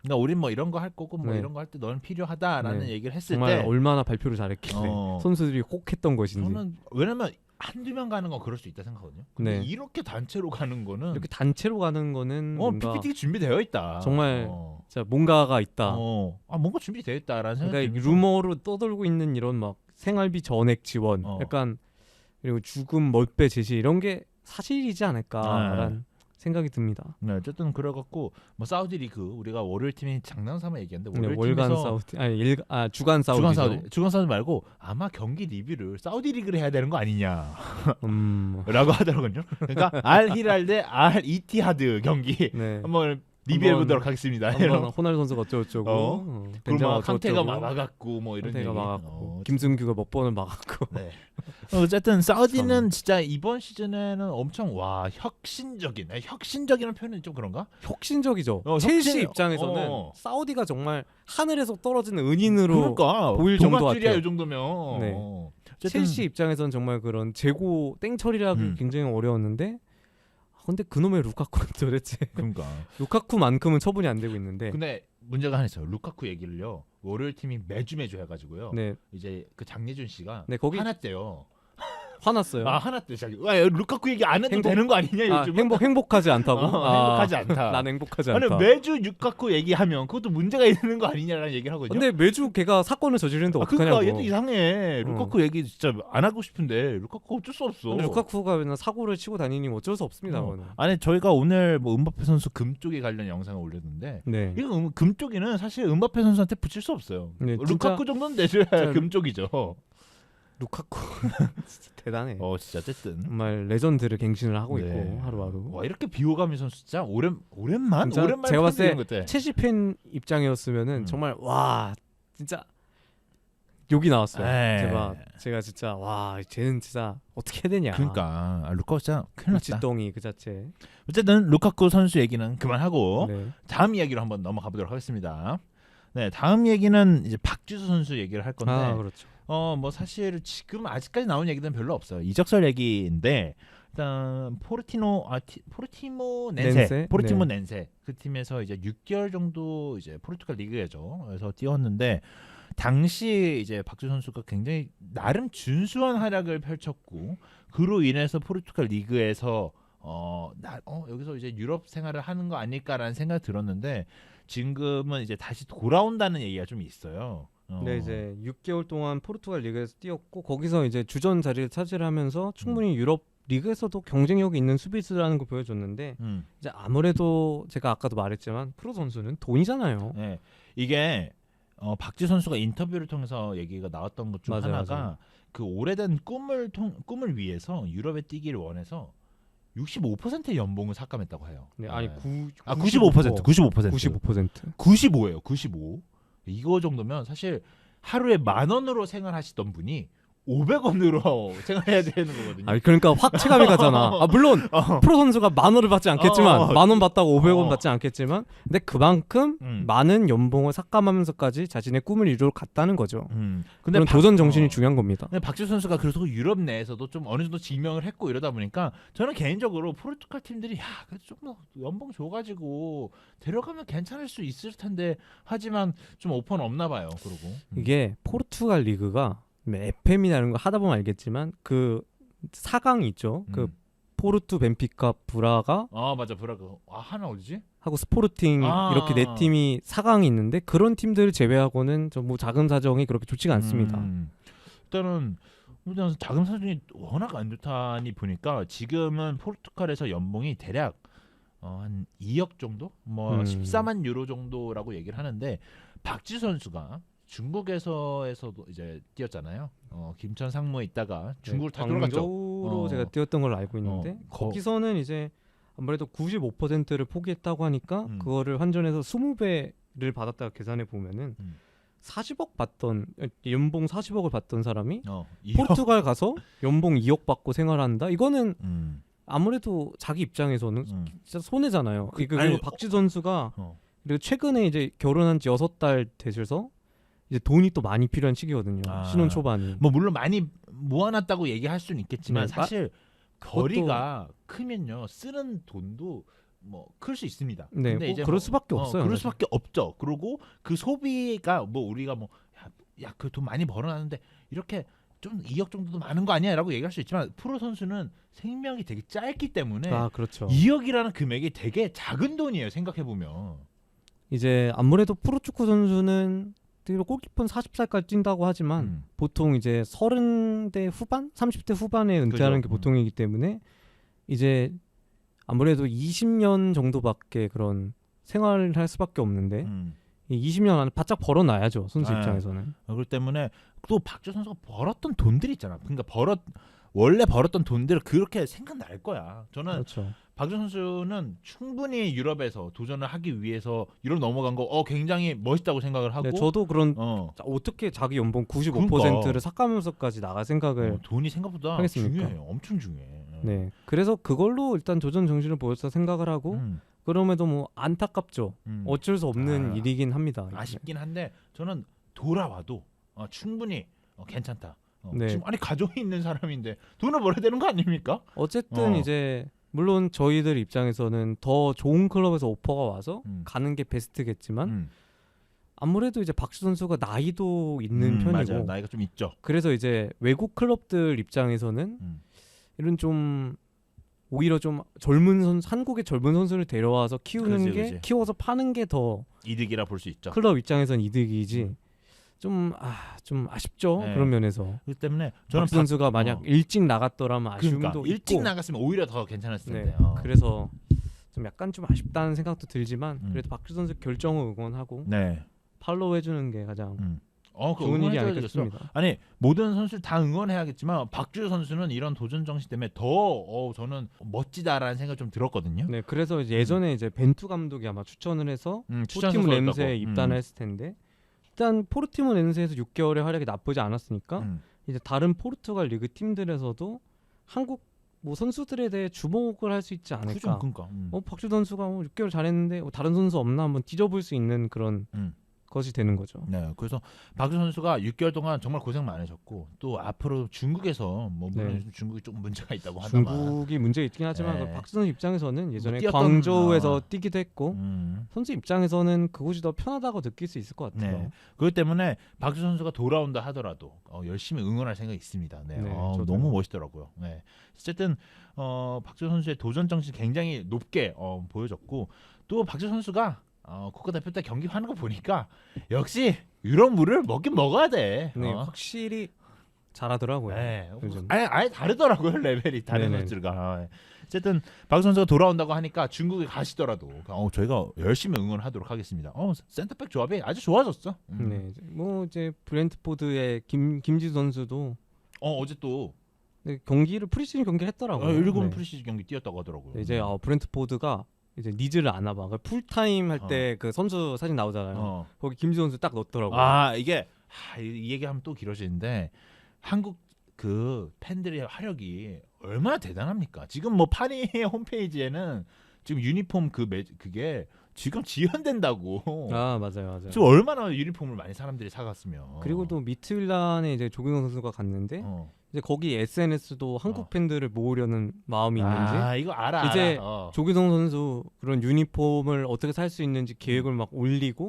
그러니까 우린 뭐 이런 거 할 거고 뭐 네. 이런 거 할 때 너는 필요하다라는 네. 얘기를 했을 정말 때 얼마나 발표를 잘했길래 선수들이 혹했던 것인지. 저는 왜냐면 한두 명 가는 건 그럴 수 있다 생각하거든요. 근데 네. 이렇게 단체로 가는 거는 이렇게 단체로 가는 거는 뭔가 PPT 준비되어 있다. 정말 진짜 뭔가가 있다. 뭔가 준비되어 있다라는 생각이 그러니까 루머로 떠돌고 있는 이런 막 생활비 전액 지원, 약간 그리고 죽음 멀배 제시 이런 게 사실이지 않을까라는 생각이 듭니다. 네, 어쨌든 그래갖고 뭐 사우디 리그 우리가 월요일 팀이 장난삼아 얘기했는데 네, 월요일 월간 팀에서 사우디 아니 주간 사우디죠. 주간 사우디 말고 아마 경기 리뷰를 사우디 리그를 해야 되는 거 아니냐라고 하더라고요. 그러니까 알 히랄 대 알 이티하드 경기 네. 한번 리뷰해 보도록 하겠습니다. 한번 호날두 선수가 어쩌고저쩌고 그리고 막 강태가 막아갖고 뭐 이런 얘기. 막았고 김승규가 몇 번을 막았고. 네. 어쨌든 사우디는 진짜 이번 시즌에는 엄청 혁신적이라는 표현은 좀 그런가? 혁신적이죠. 첼시 입장에서는 사우디가 정말 하늘에서 떨어지는 은인으로 보일 정도 같아요. 이 정도면. 네. 첼시 입장에서는 정말 그런 재고 땡처리라기 굉장히 어려웠는데 근데 그놈의 루카쿠는 도대체 그러니까 루카쿠만큼은 처분이 안 되고 있는데 근데 문제가 하나 있어요. 루카쿠 얘기를요 월요일 팀이 매주 해가지고요. 네. 이제 그 장예준 씨가 거기 화났대요. 화났어요. 화났대 자기. 루카쿠 얘기 안 해도 되는 거 아니냐 요즘? 행복하지 않다고? 행복하지 않다. 난 행복하지 않다. 아니 매주 루카쿠 얘기하면 그것도 문제가 있는 거 아니냐라는 얘기를 하거든요. 근데 매주 걔가 사건을 저지르는데 어떡하냐고. 그러니까 얘도 이상해. 루카쿠 얘기 진짜 안 하고 싶은데 루카쿠 어쩔 수 없어. 근데 루카쿠가 맨날 사고를 치고 다니니 어쩔 수 없습니다. 아니 저희가 오늘 뭐 은바페 선수 금쪽이 관련 영상을 올렸는데 이거 금쪽이는 사실 은바페 선수한테 붙일 수 없어요. 루카쿠 정도는 내줘야 금쪽이죠. 루카쿠 진짜 대단해. 진짜 어쨌든 정말 레전드를 갱신을 하고 있고 하루하루. 와 이렇게 비호감이 선수 진짜 오랜만 제가 봤을 때 첼시 팬 입장이었으면은 정말 와 진짜 욕이 나왔어요. 제가 진짜 와 쟤는 진짜 어떻게 해야 되냐. 그러니까 루카쿠 진짜 큰일 났다. 지덩이 그 자체. 어쨌든 루카쿠 선수 얘기는 그만하고 다음 이야기로 한번 넘어가 보도록 하겠습니다. 네, 다음 얘기는 이제 박지수 선수 얘기를 할 건데. 그렇죠. 뭐 사실 지금 아직까지 나온 얘기는 별로 없어요. 이적설 얘기인데 일단 포르티모 낸세 그 팀에서 이제 6개월 정도 이제 포르투갈 리그에서 뛰었는데 당시 이제 박주 선수가 굉장히 나름 준수한 활약을 펼쳤고 그로 인해서 포르투갈 리그에서 여기서 이제 유럽 생활을 하는 거 아닐까라는 생각이 들었는데 지금은 이제 다시 돌아온다는 얘기가 좀 있어요. 네, 이제 6개월 동안 포르투갈 리그에서 뛰었고 거기서 이제 주전 자리를 차지하면서 충분히 유럽 리그에서도 경쟁력이 있는 수비수라는 걸 보여줬는데 이제 아무래도 제가 아까도 말했지만 프로 선수는 돈이잖아요. 네, 이게 박지 선수가 인터뷰를 통해서 얘기가 나왔던 것 중 하나가 그 오래된 꿈을 위해서 유럽에 뛰기를 원해서 65%의 연봉을 삭감했다고 해요. 네, 아니 95%. 95예요. 95. 이거 정도면 사실 하루에 10,000원으로 생활하시던 분이 500원으로 생활해야 되는 거거든요. 아니 그러니까 확 체감이 가잖아. 물론 프로 선수가 10,000원을 받지 않겠지만 10,000원 받다고 500원 받지 않겠지만 근데 그만큼 많은 연봉을 삭감하면서까지 자신의 꿈을 이루러 갔다는 거죠. 근데 도전 정신이 중요한 겁니다. 근데 박지수 선수가 그래서 유럽 내에서도 좀 어느 정도 증명을 했고 이러다 보니까 저는 개인적으로 포르투갈 팀들이 좀 연봉 줘가지고 데려가면 괜찮을 수 있을 텐데 하지만 좀 오퍼는 없나 봐요. 그러고 이게 포르투갈 리그가 FM이나 이런 거 하다 보면 알겠지만 그 4강이 있죠. 그 포르투, 벤피카, 브라가 맞아 브라가 하나 어디지? 하고 스포르팅 이렇게 네 팀이 4강이 있는데 그런 팀들을 제외하고는 전부 자금 사정이 그렇게 좋지가 않습니다. 일단은 자금 사정이 워낙 안 좋다니 보니까 지금은 포르투갈에서 연봉이 대략 한 2억 정도? 14만 유로 정도라고 얘기를 하는데 박지 선수가 중국에서도 이제 뛰었잖아요. 김천 상무에 있다가 중국을 다 돌아갔죠. 광저우로 제가 뛰었던 걸로 알고 있는데 거기서는 이제 아무래도 95%를 포기했다고 하니까 그거를 환전해서 20배를 받았다가 계산해 보면은 40억 받던 연봉 40억을 받던 사람이 포르투갈 가서 연봉 2억 받고 생활한다. 이거는 아무래도 자기 입장에서는 진짜 손해잖아요. 그리고 박지 선수가 그리고 최근에 이제 결혼한 지 6달 되셔서 이제 돈이 또 많이 필요한 시기거든요. 신혼 초반이. 물론 많이 모아놨다고 얘기할 수는 있겠지만 사실 거리가 크면요 쓰는 돈도 뭐 클 수 있습니다. 네, 근데 뭐 이제 그럴 수밖에 없어요. 그럴 사실. 수밖에 없죠. 그리고 그 소비가 뭐 우리가 뭐 야 그 돈 많이 벌어놨는데 이렇게 좀 2억 정도도 많은 거 아니야라고 얘기할 수 있지만 프로 선수는 생명이 되게 짧기 때문에 그렇죠. 2억이라는 금액이 되게 작은 돈이에요. 생각해 보면. 이제 아무래도 프로축구 선수는 골키퍼는 40살까지 뛴다고 하지만 보통 이제 30대 후반, 30대 후반에 은퇴하는 게 보통이기 때문에 이제 아무래도 20년 정도밖에 그런 생활을 할 수밖에 없는데 이 20년 안에 바짝 벌어놔야죠, 선수 입장에서는. 그렇기 때문에 또 박주호 선수가 벌었던 돈들이 있잖아. 그러니까 원래 벌었던 돈들을 그렇게 생각날 거야. 저는 그렇죠. 박주호 선수는 충분히 유럽에서 도전을 하기 위해서 유럽 넘어간 거 굉장히 멋있다고 생각을 하고. 네, 저도 그런 어떻게 자기 연봉 95%를 삭감하면서까지 나갈 생각을 돈이 생각보다 하겠습니까? 중요해요. 엄청 중요해. 네, 그래서 그걸로 일단 도전 정신을 보여서 생각을 하고 그럼에도 뭐 안타깝죠. 어쩔 수 없는 일이긴 합니다. 아쉽긴 한데 저는 돌아와도 충분히 괜찮다. 네. 지금 아니 가족이 있는 사람인데 돈을 벌어야 되는 거 아닙니까? 어쨌든 이제 물론 저희들 입장에서는 더 좋은 클럽에서 오퍼가 와서 가는 게 베스트겠지만 아무래도 이제 박주 선수가 나이도 있는 편이고 맞아요. 나이가 좀 있죠. 그래서 이제 외국 클럽들 입장에서는 이런 좀 오히려 좀 젊은 선수, 한국의 젊은 선수를 데려와서 키우는 게 키워서 파는 게 더 이득이라 볼 수 있죠. 클럽 입장에선 이득이지. 좀 아쉽죠. 네. 그런 면에서. 그렇기 때문에 저는 박주 선수가 만약 일찍 나갔더라면 아쉬움도 그러니까, 있고. 일찍 나갔으면 오히려 더 괜찮았을 텐데. 네. 그래서 좀 약간 좀 아쉽다는 생각도 들지만 그래도 박주 선수 결정을 응원하고 팔로우 해주는 게 가장 좋은 일이 아닐까 싶습니다. 아니 모든 선수를 다 응원해야겠지만 박주호 선수는 이런 도전 정신 때문에 더 저는 멋지다라는 생각이 좀 들었거든요. 네, 그래서 예전에 이제 벤투 감독이 아마 추천을 해서 포르티모네스에 입단을 했을 텐데 일단 포르티모네스에서 6개월의 활약이 나쁘지 않았으니까 이제 다른 포르투갈 리그 팀들에서도 한국 뭐 선수들에 대해 주목을 할 수 있지 않을까. 그러니까. 박주 선수가 6개월 잘했는데 다른 선수 없나 한번 뒤져볼 수 있는 그런 것이 되는 거죠. 네, 그래서 박주 선수가 6개월 동안 정말 고생 많으셨고 또 앞으로 중국에서 뭐 물론 중국이 조금 문제가 있다고 하지만 중국이 문제 있긴 하지만 박주 선수 입장에서는 예전에 광저우에서 뛰기도 했고 선수 입장에서는 그곳이 더 편하다고 느낄 수 있을 것 같아요. 네, 그렇기 때문에 박주 선수가 돌아온다 하더라도 열심히 응원할 생각이 있습니다. 네, 너무 멋있더라고요. 네, 어쨌든 박주 선수의 도전 정신 굉장히 높게 보여줬고 또 박주 선수가 국가대표 때 경기하는 거 보니까 역시 유럽 물을 먹긴 먹어야 돼. 네, 확실히 잘하더라고요. 네, 아예 다르더라고요. 레벨이 다른 선수들과. 어쨌든 박 선수가 돌아온다고 하니까 중국에 가시더라도 저희가 열심히 응원하도록 하겠습니다. 센터백 조합이 아주 좋아졌어. 네, 뭐 이제 브렌트포드의 김지수 선수도 어제 또 경기를 프리시즌 경기를 했더라고요. 일본 프리시즌 경기 뛰었다고 하더라고요. 네, 이제 브렌트포드가 이제 니즈를 안 와봐. 풀타임 할 때 그 선수 사진 나오잖아요. 거기 김지수 선수 딱 넣었더라고요. 이게 이 얘기하면 또 길어지는데 한국 그 팬들의 화력이 얼마나 대단합니까? 지금 뭐 파리 홈페이지에는 지금 유니폼 그게 지금 지연된다고. 맞아요. 지금 얼마나 유니폼을 많이 사람들이 사갔으면. 그리고 또 미트윌란에 이제 조규성 선수가 갔는데 이제 거기 SNS도 한국 팬들을 모으려는 마음이 있는지 이거 알아. 이제 조규성 선수 그런 유니폼을 어떻게 살 수 있는지 계획을 막 올리고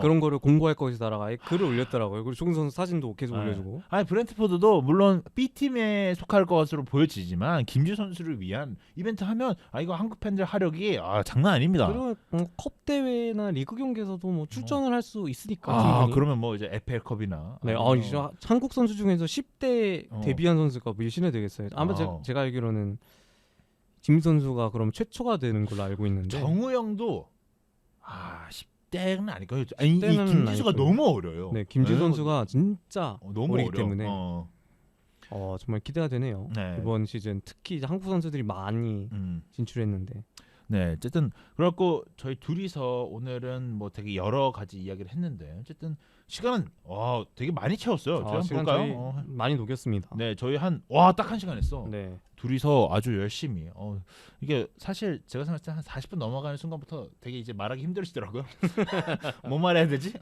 그런 거를 공부할 것이다라고 아예 글을 올렸더라고요. 그리고 조규성 선수 사진도 계속 올려주고. 브렌트포드도 물론 B팀에 속할 것으로 보여지지만 김지수 선수를 위한 이벤트 하면 이거 한국 팬들 화력이 장난 아닙니다. 그리고 컵 대회나 리그 경기에서도 뭐 출전을 할 수 있으니까. 그러면 뭐 이제 FA컵이나. 네, 한국 선수 중에서 10대 데뷔한 선수가 몇이나 되겠어요. 아마 제가 알기로는 김 선수가 그럼 최초가 되는 걸로 알고 있는데. 정우영도 10대는 아닐 거예요. 이 김지수가 너무 어려요. 네, 김지수 선수가 진짜 너무 어리기 어려. 때문에 정말 기대가 되네요. 네. 이번 시즌 특히 한국 선수들이 많이 진출했는데. 네, 어쨌든 그렇고 저희 둘이서 오늘은 뭐 되게 여러 가지 이야기를 했는데 어쨌든 시간은 되게 많이 채웠어요. 저희 시간 볼까요? 저희 많이 녹였습니다. 네, 저희 딱 1시간 했어. 네. 둘이서 아주 열심히. 이게 사실 제가 생각할 때 한 40분 넘어가는 순간부터 되게 이제 말하기 힘들으시더라고요. 뭐 말해야 되지?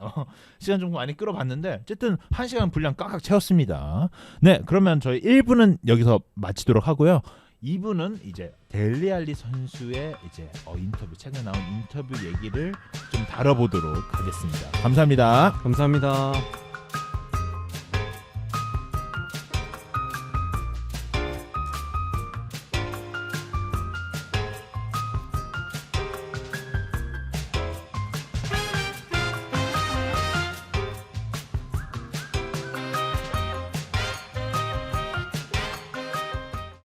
시간 좀 많이 끌어봤는데 어쨌든 1시간 분량 꽉꽉 채웠습니다. 네, 그러면 저희 1부는 여기서 마치도록 하고요. 2부는 이제 델리 알리 선수의 이제 인터뷰, 최근에 나온 인터뷰 얘기를 좀 다뤄보도록 하겠습니다. 감사합니다. 감사합니다.